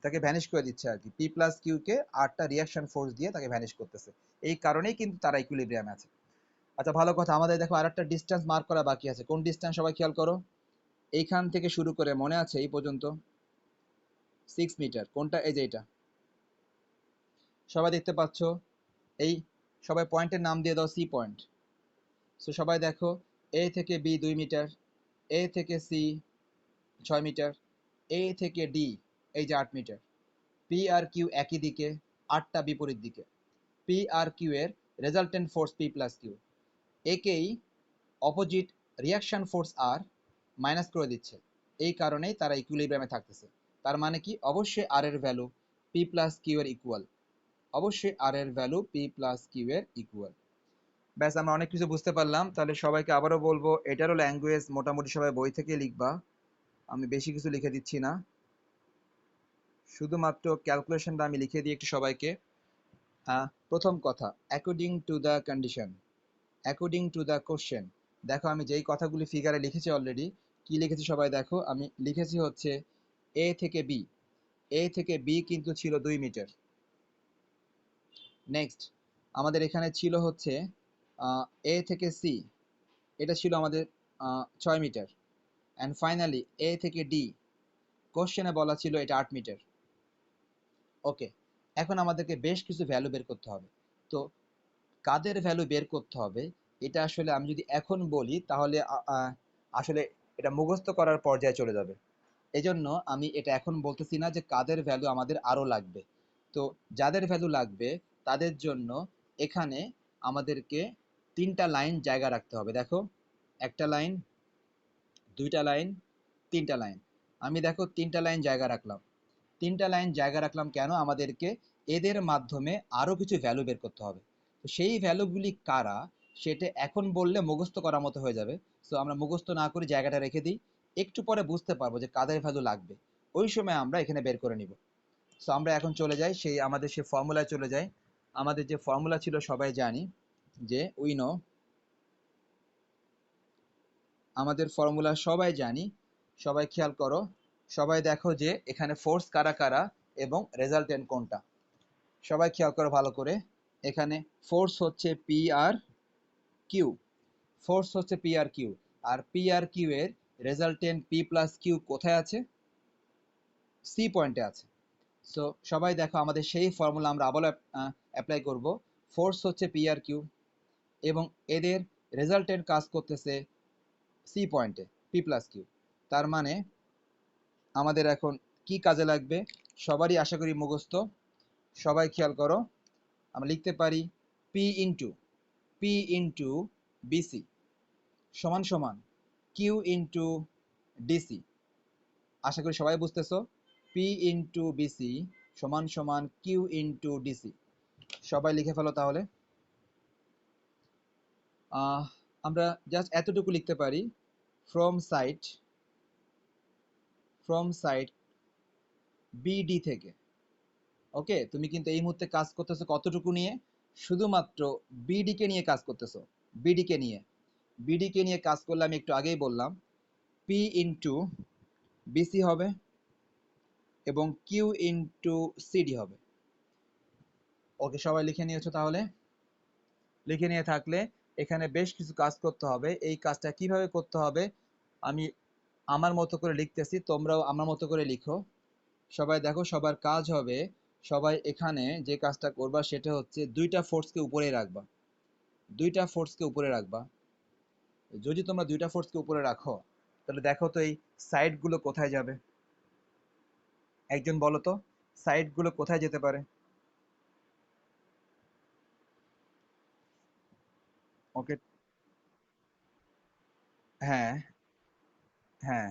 তাকে ভ্যানিশ করে দিচ্ছে আর কি, পি প্লাস কিউকে আরটা রিয়াকশন ফোর্স দিয়ে তাকে ভ্যানিশ করতেছে, এই কারণেই কিন্তু তারা ইকুইলিব্রিয়ামে আছে। আচ্ছা ভালো কথা, আমাদের দেখো আর একটা ডিস্টেন্স মার্ক করা বাকি আছে, কোন ডিস্টেন্স সবাই খেয়াল করো, এইখান থেকে শুরু করে মনে আছে এই পর্যন্ত 6 মিটার, কোনটা, এই যে এটা, সবাই দেখতে পাচ্ছ, এই সবাই পয়েন্টের নাম দিয়ে দাও সি পয়েন্ট। সো সবাই দেখো, এ থেকে বি 2 মিটার, এ থেকে সি 6 মিটার, এ থেকে ডি এই যে 8 মিটার, পি আর কিউ একই দিকে, আটটা বিপরীত দিকে, পি আর কিউ এর resultant force P plus Q, একেই opposite reaction force R minus করে দিচ্ছে, এই কারণেই তারা ইকুইলিব্রিয়ামে থাকতেছে। তার মানে কি, অবশ্যই আর এর ভ্যালু পি প্লাস কিউ এর ইকুয়াল, অবশ্যই আর এর ভ্যালু পি প্লাস কিউ এর ইকুয়াল। ব্যাস আমরা অনেক কিছু বুঝতে পারলাম, তাহলে সবাইকে আবারও বলবো এটারও ল্যাঙ্গুয়েজ মোটামুটি সবাই বই থেকে লিখবা, আমি বেশি কিছু লিখে দিচ্ছি না, শুধুমাত্র ক্যালকুলেশনটা আমি লিখে দিই একটু সবাইকে। প্রথম কথা, according to the condition, according to the question, দেখো আমি যেই কথাগুলি ফিগারে লিখেছি অলরেডি, কি লিখেছি সবাই দেখো, আমি লিখেছি হচ্ছে এ থেকে বি, এ থেকে বি কিন্তু ছিল 2 মিটার। নেক্সট আমাদের এখানে ছিল হচ্ছে এ থেকে সি, এটা ছিল আমাদের 6 মিটার। অ্যান্ড ফাইনালি এ থেকে ডি, কোশ্চেনে বলা ছিল এটা 8 মিটার। ওকে, এখন আমাদেরকে বেশ কিছু ভ্যালু বের করতে হবে। তো কাদের ভ্যালু বের করতে হবে, এটা আসলে আমি যদি এখন বলি তাহলে আসলে এটা মুখস্থ করার পর্যায়ে চলে যাবে, এজন্য আমি এটা এখন বলতেছি না যে কাদের ভ্যালু আমাদের আরও লাগবে। তো যাদের ভ্যালু লাগবে তাদের জন্য এখানে আমাদেরকে তিনটা লাইন জায়গা রাখতে হবে। দেখো, একটা লাইন, দুইটা লাইন, তিনটা লাইন, আমি দেখো তিনটা লাইন জায়গা রাখলাম। তিনটা লাইন জায়গা রাখলাম কেন, আমাদেরকে এদের মাধ্যমে আরও কিছু ভ্যালু বের করতে হবে। তো সেই ভ্যালুগুলি কারা সেটা এখন বললে মুখস্থ করার মতো হয়ে যাবে, সো আমরা মুখস্থ না করে জায়গাটা রেখে দিই, একটু পরে বুঝতে পারবো যে কাদের ভ্যালু লাগবে, ওই সময় আমরা এখানে বের করে নিব। সো আমরা এখন চলে যাই সেই আমাদের সেই ফর্মুলায় চলে যাই। আমাদের যে ফর্মুলা ছিল সবাই জানি যে উইনো, আমাদের ফর্মুলা সবাই জানি, সবাই খেয়াল করো, সবাই দেখো যে এখানে ফোর্স কারা কারা এবং রেজাল্টেন্ট কোনটা, সবাই খেয়াল করো ভালো করে, এখানে ফোর্স হচ্ছে পি আর কিউ, ফোর্স হচ্ছে পি আর কিউ, আর পি আর কিউ এর রেজাল্টেন্ট পি প্লাস কিউ কোথায় আছে, সি পয়েন্টে আছে। সো সবাই দেখো আমাদের সেই ফর্মুলা আমরা আবার অ্যাপ্লাই করব। ফোর্স হচ্ছে পি আর কিউ এবং এদের রেজাল্টেন্ট কাজ করতেছে সি পয়েন্টে পি প্লাস কিউ। তার মানে আমাদের এখন কি কাজে লাগবে সবারই আশা করি মুখস্থ। সবাই খেয়াল করো, আমরা লিখতে পারি পি ইন্টু বিসি সমান সমান কিউ ইন্টু ডিসি। আশা করি সবাই বুঝতেছো। পি ইন্টু বিসি সমান সমান কিউ ইন্টু ডিসি। সবাই লিখে ফেলো তাহলে। আমরা জাস্ট এতটুকু লিখতে পারি, ফ্রম সাইড বিডি থেকে। ওকে, তুমি কিন্তু এই মুহূর্তে কাজ করতেছো কতটুকু নিয়ে? শুধুমাত্র বিডি কে নিয়ে কাজ করতেছো। বিডি কে নিয়ে কাজ করলে আমি একটু আগেই বললাম পি ইন্টু বিসি হবে এবং কিউ ইন্টু সিডি হবে। ওকে, সবাই লিখে নিয়েছো তাহলে? লিখে নিয়ে থাকলে এখানে বেশ কিছু কাজ করতে হবে। এই কাজটা কিভাবে করতে হবে আমি আমার মতো করে লিখতেছি, তোমরাও আমার মতো করে লিখো। সবাই দেখো, সবার কাজ হবে, সবাই এখানে যে কাজটা করবা সেটা হচ্ছে দুইটা ফোর্সকে উপরে রাখবা। যদি তোমরা দুইটা ফোর্সকে উপরে রাখো তাহলে দেখো তো এই সাইডগুলো কোথায় যাবে? একজন বলো তো, সাইডগুলো কোথায় যেতে পারে? ওকে, হ্যাঁ হ্যাঁ,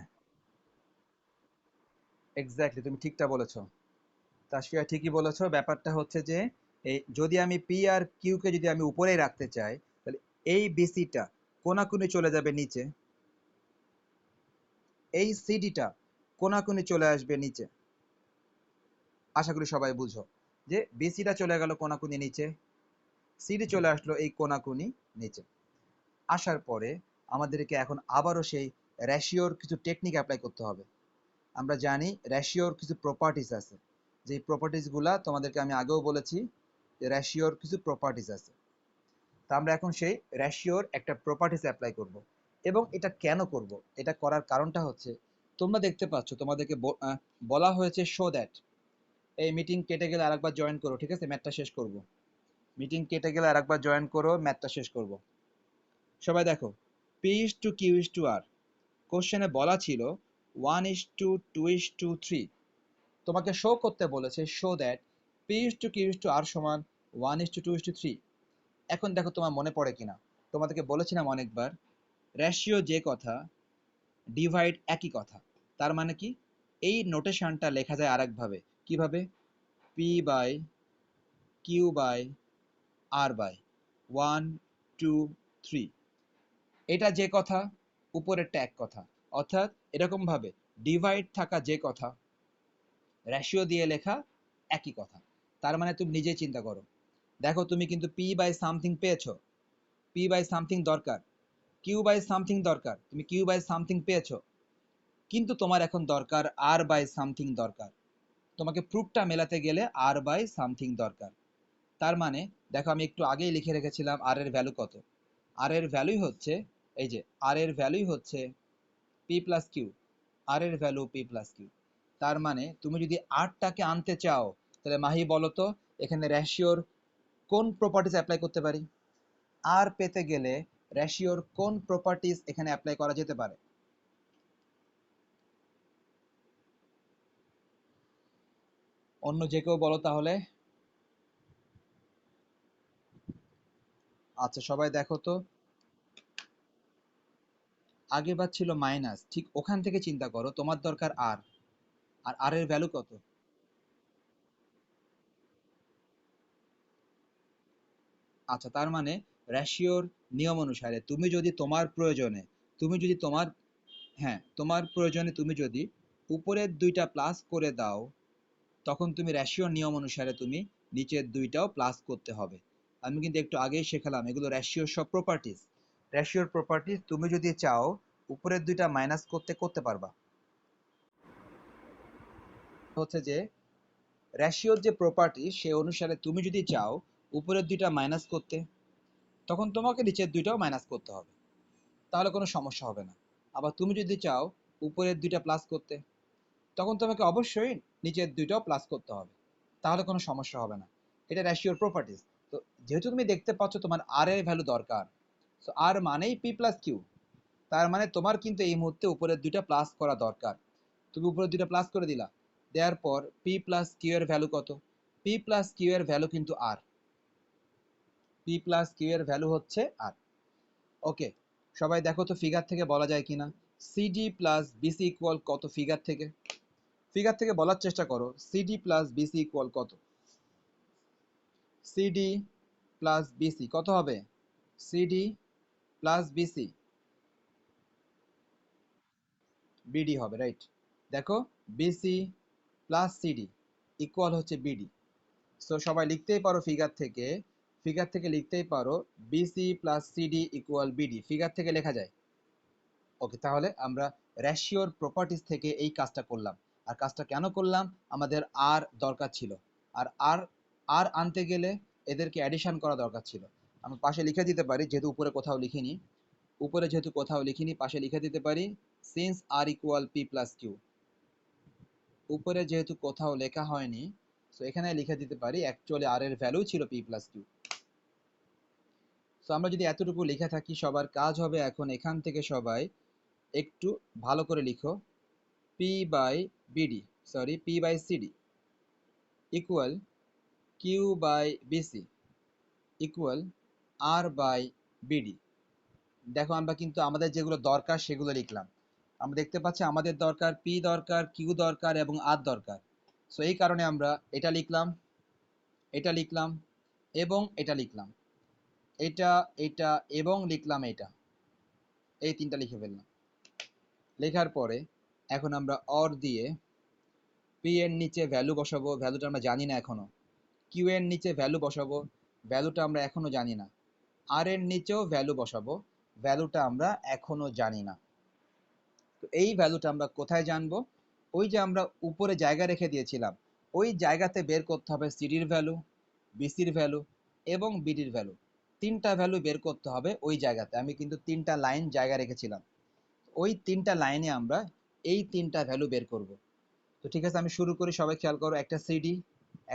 এক্স্যাক্টলি তুমি ঠিকটা বলেছো। তাসফিয়া ঠিকই বলেছো। ব্যাপারটা হচ্ছে যে এই যদি আমি পি আর কিউ কে যদি আমি উপরেই রাখতে চাই তাহলে এই বিসিটা কোনাকুনি চলে যাবে নিচে, এই সিডিটা কোনাকুনি চলে আসবে নিচে। আশা করি সবাই বুঝো যে বিসিটা চলে গেল কোনাকুনি নিচে, সিডি চলে আসলো এই কোনাকুনি নিচে। আসার পরে আমাদেরকে এখন আবারও সেই রেশিওর কিছু টেকনিক অ্যাপ্লাই করতে হবে। আমরা জানি রেশিওর কিছু প্রপার্টিস আছে, যে প্রপার্টিসগুলা তোমাদেরকে আমি আগেও বলেছি যে রেশিওর কিছু প্রপার্টিস আছে। তা আমরা এখন সেই রেশিওর একটা প্রপার্টিস অ্যাপ্লাই করব। এবং এটা কেন করব? এটা করার কারণটা হচ্ছে তোমরা দেখতে পাচ্ছ তোমাদেরকে বলা হয়েছে শো দ্যাট। এই মিটিং কেটে গেলে আরেকবার জয়েন করো, ঠিক আছে? ম্যাথটা শেষ করব। মিটিং কেটে গেলে আরেকবার জয়েন করো, ম্যাথটা শেষ করব। সবাই দেখো, P is to Q is to R কোশ্চেনে বলা ছিল 1:2:3। তোমাকে শো করতে বলেছে show that P is to Q is to R সমান 1:2:3। এখন দেখো তোমার মনে পড়ে কিনা, তোমাদেরকে বলেছিলাম অনেকবার রেশিও যে কথা ডিভাইড একই কথা। তার মানে কি এই নোটেশনটা লেখা যায় আরেকভাবে। কিভাবে? P by Q by R by 1:2:3। এটা যে কথা উপরেরটা এক কথা, অর্থাৎ এরকম ভাবে ডিভাইড থাকা যে কথা রেশিও দিয়ে লেখা একই কথা। তার মানে তুমি নিজেই চিন্তা করো, দেখো তুমি কিন্তু পি বাই সামথিং পেয়েছো, পি বাই সামথিং দরকার, কিউ বাই সামথিং দরকার, তুমি কিউ বাই সামথিং পেয়েছো, কিন্তু তোমার এখন দরকার আর বাই সামথিং দরকার। তোমাকে প্রুফটা মেলাতে গেলে আর বাই সামথিং দরকার। তার মানে দেখো আমি একটু আগেই লিখে রেখেছিলাম আর এর ভ্যালু কত। আর এর ভ্যালুই হচ্ছে এই যে আর এর ভ্যালুই হচ্ছে পি প্লাস কিউ। আর এর ভ্যালু পি প্লাস কিউ। তার মানে তুমি যদি আরটাকে আনতে চাও তাহলে মাহি বলো তো এখানে রেশিওর কোন প্রপার্টিজ অ্যাপ্লাই করতে পারি? আর পেতে গেলে রেশিওর কোন প্রপার্টিজ এখানে অ্যাপ্লাই করা যেতে পারে? অন্য যে কেউ বলো তাহলে। আচ্ছা সবাই দেখো তো, আগেরবার ছিল মাইনাস, ঠিক ওখান থেকে চিন্তা করো, তোমার দরকার আর, আর আর এর ভ্যালু কত? আচ্ছা তার মানে রেশিওর নিয়ম অনুসারে তুমি যদি তোমার প্রয়োজনে, তুমি যদি তোমার, হ্যাঁ তোমার প্রয়োজনে তুমি যদি উপরের দুইটা প্লাস করে দাও তখন তুমি রেশিওর নিয়ম অনুসারে তুমি নিচের দুইটাও প্লাস করতে হবে। আমি কিন্তু একটু আগেই শেখালাম এগুলো রেশিওর সব প্রপার্টিজ। রেশিওর প্রপার্টিজ তুমি যদি চাও উপরের দুইটা মাইনাস করতে করতে পারবা। হচ্ছে যে রেশিওর যে প্রপার্টি সে অনুসারে তুমি যদি চাও উপরের দুইটা মাইনাস করতে তখন তোমাকে নিচের দুইটাও মাইনাস করতে হবে, তাহলে কোনো সমস্যা হবে না। আবার তুমি যদি চাও উপরের দুইটা প্লাস করতে তখন তোমাকে অবশ্যই নিচের দুইটাও প্লাস করতে হবে, তাহলে কোনো সমস্যা হবে না। এটা রেশিওর প্রপার্টিজ। তো যেহেতু তুমি দেখতে পাচ্ছ তোমার আর এর ভ্যালু দরকার, সো আর মানেই পি প্লাস কিউ, তার মানে তোমার কিন্তু এই মুহূর্তে উপরের দুইটা প্লাস করা দরকার। তুমি উপরের দুইটা প্লাস করে দিলা, দেওয়ার পর পি প্লাস কিউ এর ভ্যালু কত? পি প্লাস কিউ এর ভ্যালু কিন্তু আর, পি প্লাস কিউ এর ভ্যালু হচ্ছে আর। ওকে, সবাই দেখো তো ফিগার থেকে বলা যায় কিনা সিডি প্লাস বিসি ইকুয়াল কত? ফিগার থেকে, ফিগার থেকে বলার চেষ্টা করো সিডি প্লাস বিসি ইকুয়াল কত? সিডি প্লাস বিসি কত হবে? সিডি প্লাস বিসি বিডি হবে, রাইট? দেখো বিসি প্লাস সিডি ইকুয়াল হচ্ছে বিডি। সো সবাই লিখতেই পারো ফিগার থেকে, ফিগার থেকে লিখতেই পারো BC plus CD equal BD, figure থেকে লেখা যায়। ওকে, তাহলে আমরা রেশিওর প্রপার্টিজ থেকে এই কাজটা করলাম। আর কাজটা কেন করলাম? আমাদের আর দরকার ছিল, আর আর আর আনতে গেলে এদেরকে অ্যাডিশন করা দরকার ছিল। আমি পাশে লিখে দিতে পারি, যেহেতু উপরে কোথাও লিখিনি, উপরে যেহেতু কোথাও লিখিনি পাশে লিখে দিতে পারি সিন্স আর ইকুয়াল পি প্লাস কিউ। উপরে যেহেতু কোথাও লেখা হয়নি, সো এখানে লিখে দিতে পারি অ্যাকচুয়ালি আর এর ভ্যালু ছিল পি প্লাস কিউ। সো আমরা যদি এতটুকু লিখে থাকি, সবার কাজ হবে এখন এখান থেকে সবাই একটু ভালো করে লিখো P by BD, sorry P by CD equal Q by BC equal R by BD. দেখো আমরা কিন্তু আমাদের যেগুলো দরকার সেগুলো লিখলাম। আমরা দেখতে পাচ্ছি আমাদের দরকার পি দরকার, কিউ দরকার এবং আর দরকার। সো এই কারণে আমরা এটা লিখলাম, এটা লিখলাম এবং এটা লিখলাম, এটা এটা এবং লিখলাম এটা, এই তিনটা লিখে ফেললাম। লেখার পরে এখন আমরা অর দিয়ে পি এর নিচে ভ্যালু বসাবো, ভ্যালুটা আমরা জানি না এখনো। কিউ এর নিচে ভ্যালু বসাবো, ভ্যালুটা আমরা এখনো জানি না। আর এর নিচেও ভ্যালু বসাবো, ভ্যালুটা আমরা এখনো জানি না। তো এই ভ্যালুটা আমরা কোথায় জানবো? ওই যে আমরা উপরে জায়গা রেখে দিয়েছিলাম, ওই জায়গাতে বের করতে হবে সিডির ভ্যালু, বিসির ভ্যালু এবং বিডির ভ্যালু। তিনটা ভ্যালু বের করতে হবে ওই জায়গাতে। আমি কিন্তু তিনটা লাইন জায়গা রেখেছিলাম, ওই তিনটা লাইনে আমরা এই তিনটা ভ্যালু বের করব। তো ঠিক আছে, আমি শুরু করি, সবাই খেয়াল করো। একটা সিডি,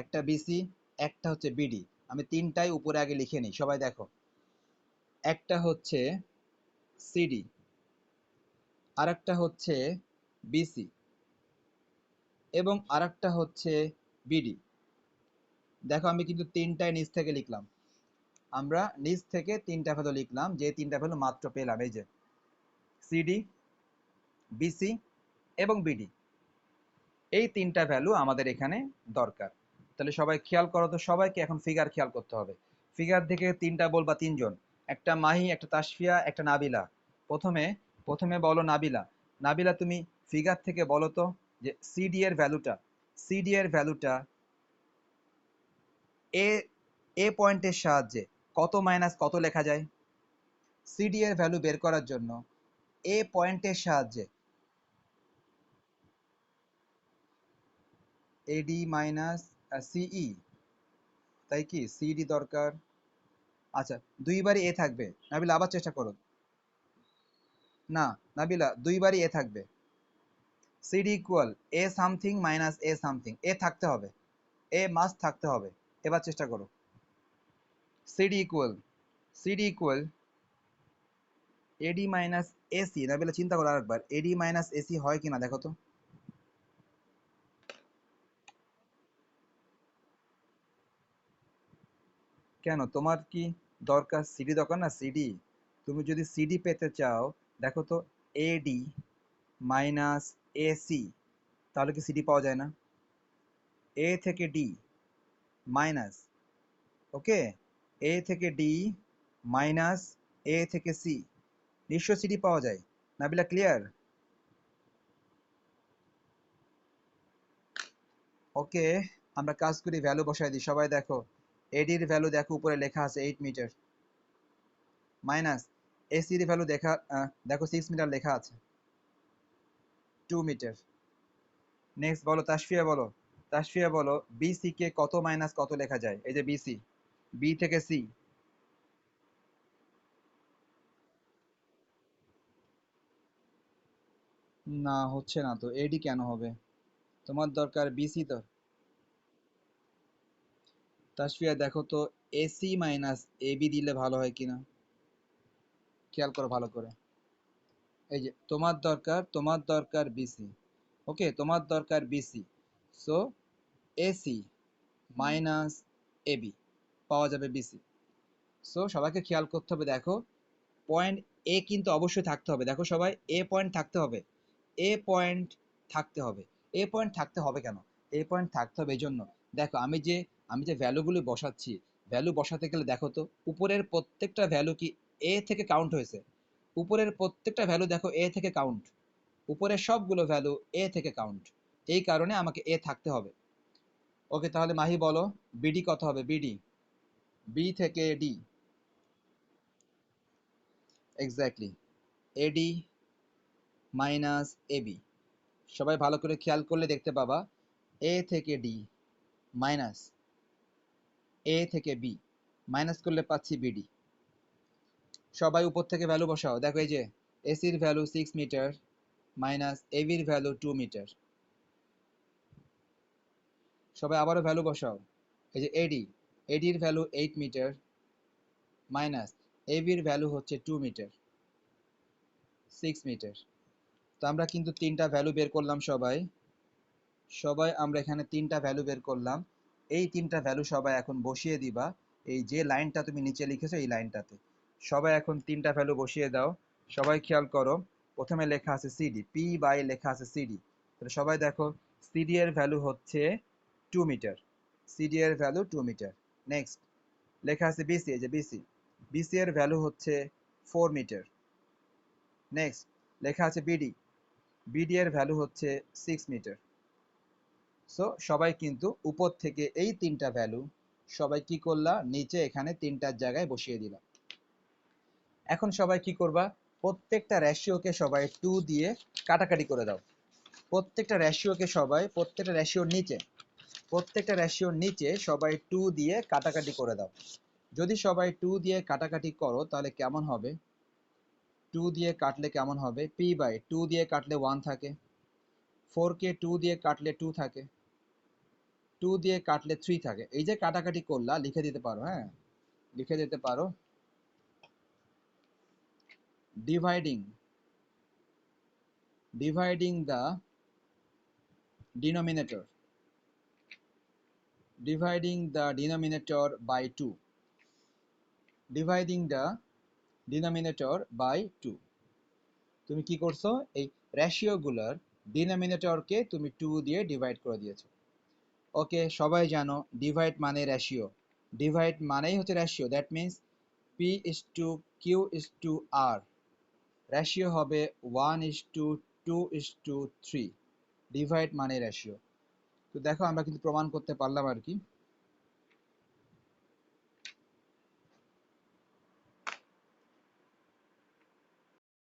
একটা বিসি, একটা হচ্ছে বিডি। আমি তিনটাই উপরে আগে লিখে নিই, সবাই দেখো। একটা হচ্ছে সিডি, আরেকটা হচ্ছে বিসি এবং আরেকটা হচ্ছে বিডি। দেখো আমি কিন্তু তিনটায় নিচ থেকে লিখলাম, আমরা নিচ থেকে তিনটা ভ্যালু লিখলাম, যে তিনটা ভ্যালু মাত্র পেলাম, এই যে সিডি, বিসি এবং বিডি, এই তিনটা ভ্যালু আমাদের এখানে দরকার। তাহলে সবাই খেয়াল করো তো, সবাইকে এখন ফিগার খেয়াল করতে হবে। ফিগার থেকে তিনটা বলবা, তিনজন, একটা মাহি, একটা তাসফিয়া, একটা নাবিলা। প্রথমে প্রথমে বলো নাবিলা। নাবিলা তুমি ফিগার থেকে বলো তো যে সিডি এর ভ্যালুটা, সিডি এর ভ্যালুটা এ এ পয়েন্টের সাহায্যে কত মাইনাস কত লেখা যায়? সিডি এর ভ্যালু বের করার জন্য এ পয়েন্টের সাহায্যে এডি মাইনাস সিই, তাই কি সিডি দরকার? আচ্ছা, দুইবারই এ থাকবে। নাবিলা আবার চেষ্টা করো। না নাবিলা, দুইবারই এ থাকবে। সিডি ইকুয়াল এ সামথিং মাইনাস এ সামথিং, এ থাকতে হবে, এ মাস্ট থাকতে হবে। এবার চেষ্টা করো। সিডি ইকুয়াল, সিডি ইকুয়াল এডি মাইনাস এসি। নাবিলা চিন্তা করো আরেকবার, এডি মাইনাস এসি হয় কিনা দেখো তো। কেন তোমার কি দরকার? সিডি দরকার না? সিডি, তুমি যদি সিডি পেতে চাও, দেখো তো এডি মাইনাস এসি, তাহলে কি সিডি পাওয়া যায় না? এ থেকে ডি মাইনাস, ওকে, এ থেকে ডি মাইনাস এ থেকে সি, নিশ্চয় সিডি পাওয়া যায়। নাবিলা ক্লিয়ার? ওকে, আমরা কাজ করি, ভ্যালু বসাই দিই। সবাই দেখো এডির ভ্যালু দেখো উপরে লেখা আছে 8 মিটার, মাইনাস এসির ভ্যালু দেখা দেখো 6 মিটার লেখা আছে, 2 মিটার। নেক্সট বলো তাসফিয়া, বলো তাসফিয়া বলো বিসি কে কত মাইনাস কত লেখা যায়? এই যে বিসি, বি থেকে সি। না হচ্ছে না তো, এডি কেন হবে? তোমার দরকার বিসি। তো তাসফিয়া দেখো তো এসি মাইনাস এবি দিলে ভালো হয় কিনা, খেয়াল করো ভালো করে। এই যে তোমার দরকার বিসি। ওকে, তোমার দরকার BC. So AC minus AB পাওয়া যাবে বিসি। সো সবাইকে খেয়াল করতে হবে, দেখো পয়েন্ট এ কিন্তু অবশ্যই থাকতে হবে। দেখো সবাই, এ পয়েন্ট থাকতে হবে, এ পয়েন্ট থাকতে হবে। এ পয়েন্ট থাকতে হবে কেন? এ পয়েন্ট থাকতে হবে এই জন্য, দেখো আমি যে ভ্যালুগুলি বসাচ্ছি, ভ্যালু বসাতে গেলে দেখো তো উপরের প্রত্যেকটা ভ্যালু কি এ থেকে কাউন্ট হয়েছে? উপরের প্রত্যেকটা ভ্যালু দেখো এ থেকে কাউন্ট, উপরের সবগুলো ভ্যালু এ থেকে কাউন্ট। এই কারণে আমাকে এ থাকতে হবে। ওকে, তাহলে মাহি বলো বিডি কত হবে? বিডি, বি থেকে D. Exactly, AD minus AB. সবাই ভালো করে খেয়াল করলে দেখতে পাবা এ থেকে ডি মাইনাস এ থেকে বি, মাইনাস করলে পাচ্ছি বিডি। সবাই উপর থেকে ভ্যালু বসাও, দেখো এই যে এসির ভ্যালু 6 মিটার মাইনাস এবির ভ্যালু 2 মিটার। সবাই আবারও ভ্যালু বসাও, এই যে এডির ভ্যালু 8 মিটার মাইনাস এবির ভ্যালু হচ্ছে 2 মিটার, 6 মিটার। তো আমরা কিন্তু তিনটা ভ্যালু বের করলাম সবাই। সবাই আমরা এখানে তিনটা ভ্যালু বের করলাম। এই তিনটা ভ্যালু সবাই এখন বসিয়ে দিবা এই যে লাইনটা তুমি নিচে লিখেছো এই লাইনটাতে। সবাই এখন তিনটা ভ্যালু বসিয়ে দাও। সবাই খেয়াল করো, প্রথমে লেখা আছে সিডি, পি বাই লেখা আছে সিডি। তাহলে সবাই দেখো সিডি এর ভ্যালু হচ্ছে 2 মিটার, সিডি এর ভ্যালু 2 মিটার। নেক্সট লেখা আছে বিসি, এই যে বিসি, বিসি এর ভ্যালু হচ্ছে 4 মিটার। নেক্সট লেখা আছে বিডি, বিডি এর ভ্যালু হচ্ছে 6 মিটার। সো সবাই কিন্তু উপর থেকে এই তিনটা ভ্যালু সবাই কি করলা, নিচে এখানে তিনটার জায়গায় বসিয়ে দিলাম। এখন সবাই কি করবা, প্রত্যেকটা রেশিওকে সবাই 2 দিয়ে কাটাকাটি করে দাও। প্রত্যেকটা রেশিওর নিচে সবাই 2 দিয়ে কাটাকাটি করে দাও। যদি সবাই 2 দিয়ে কাটাকাটি করো তাহলে কেমন হবে? 2 দিয়ে কাটলে কেমন হবে? পি বাই 2 দিয়ে কাটলে 1 থাকে, 4 কে 2 দিয়ে কাটলে 2 থাকে, 2 দিয়ে কাটলে 3 থাকে। এই যে কাটাকাটি করলা লিখে দিতে পারো, হ্যাঁ লিখে দিতে পারো, dividing the denominator, by 2, dividing the denominator by 2। তুমি কি করছো, এই রেশিও গুলার ডিনোমিনেটরকে তুমি 2 দিয়ে ডিভাইড করে দিয়েছো। ওকে, সবাই জানো ডিভাইড মানে রেশিও, ডিভাইড মানেই হচ্ছে ratio. That means P is to Q is to R, ratio হবে 1:2:3। ডিভাইড মানে রেশিও। তো দেখো আমরা কিন্তু প্রমাণ করতে পারলাম আর কি।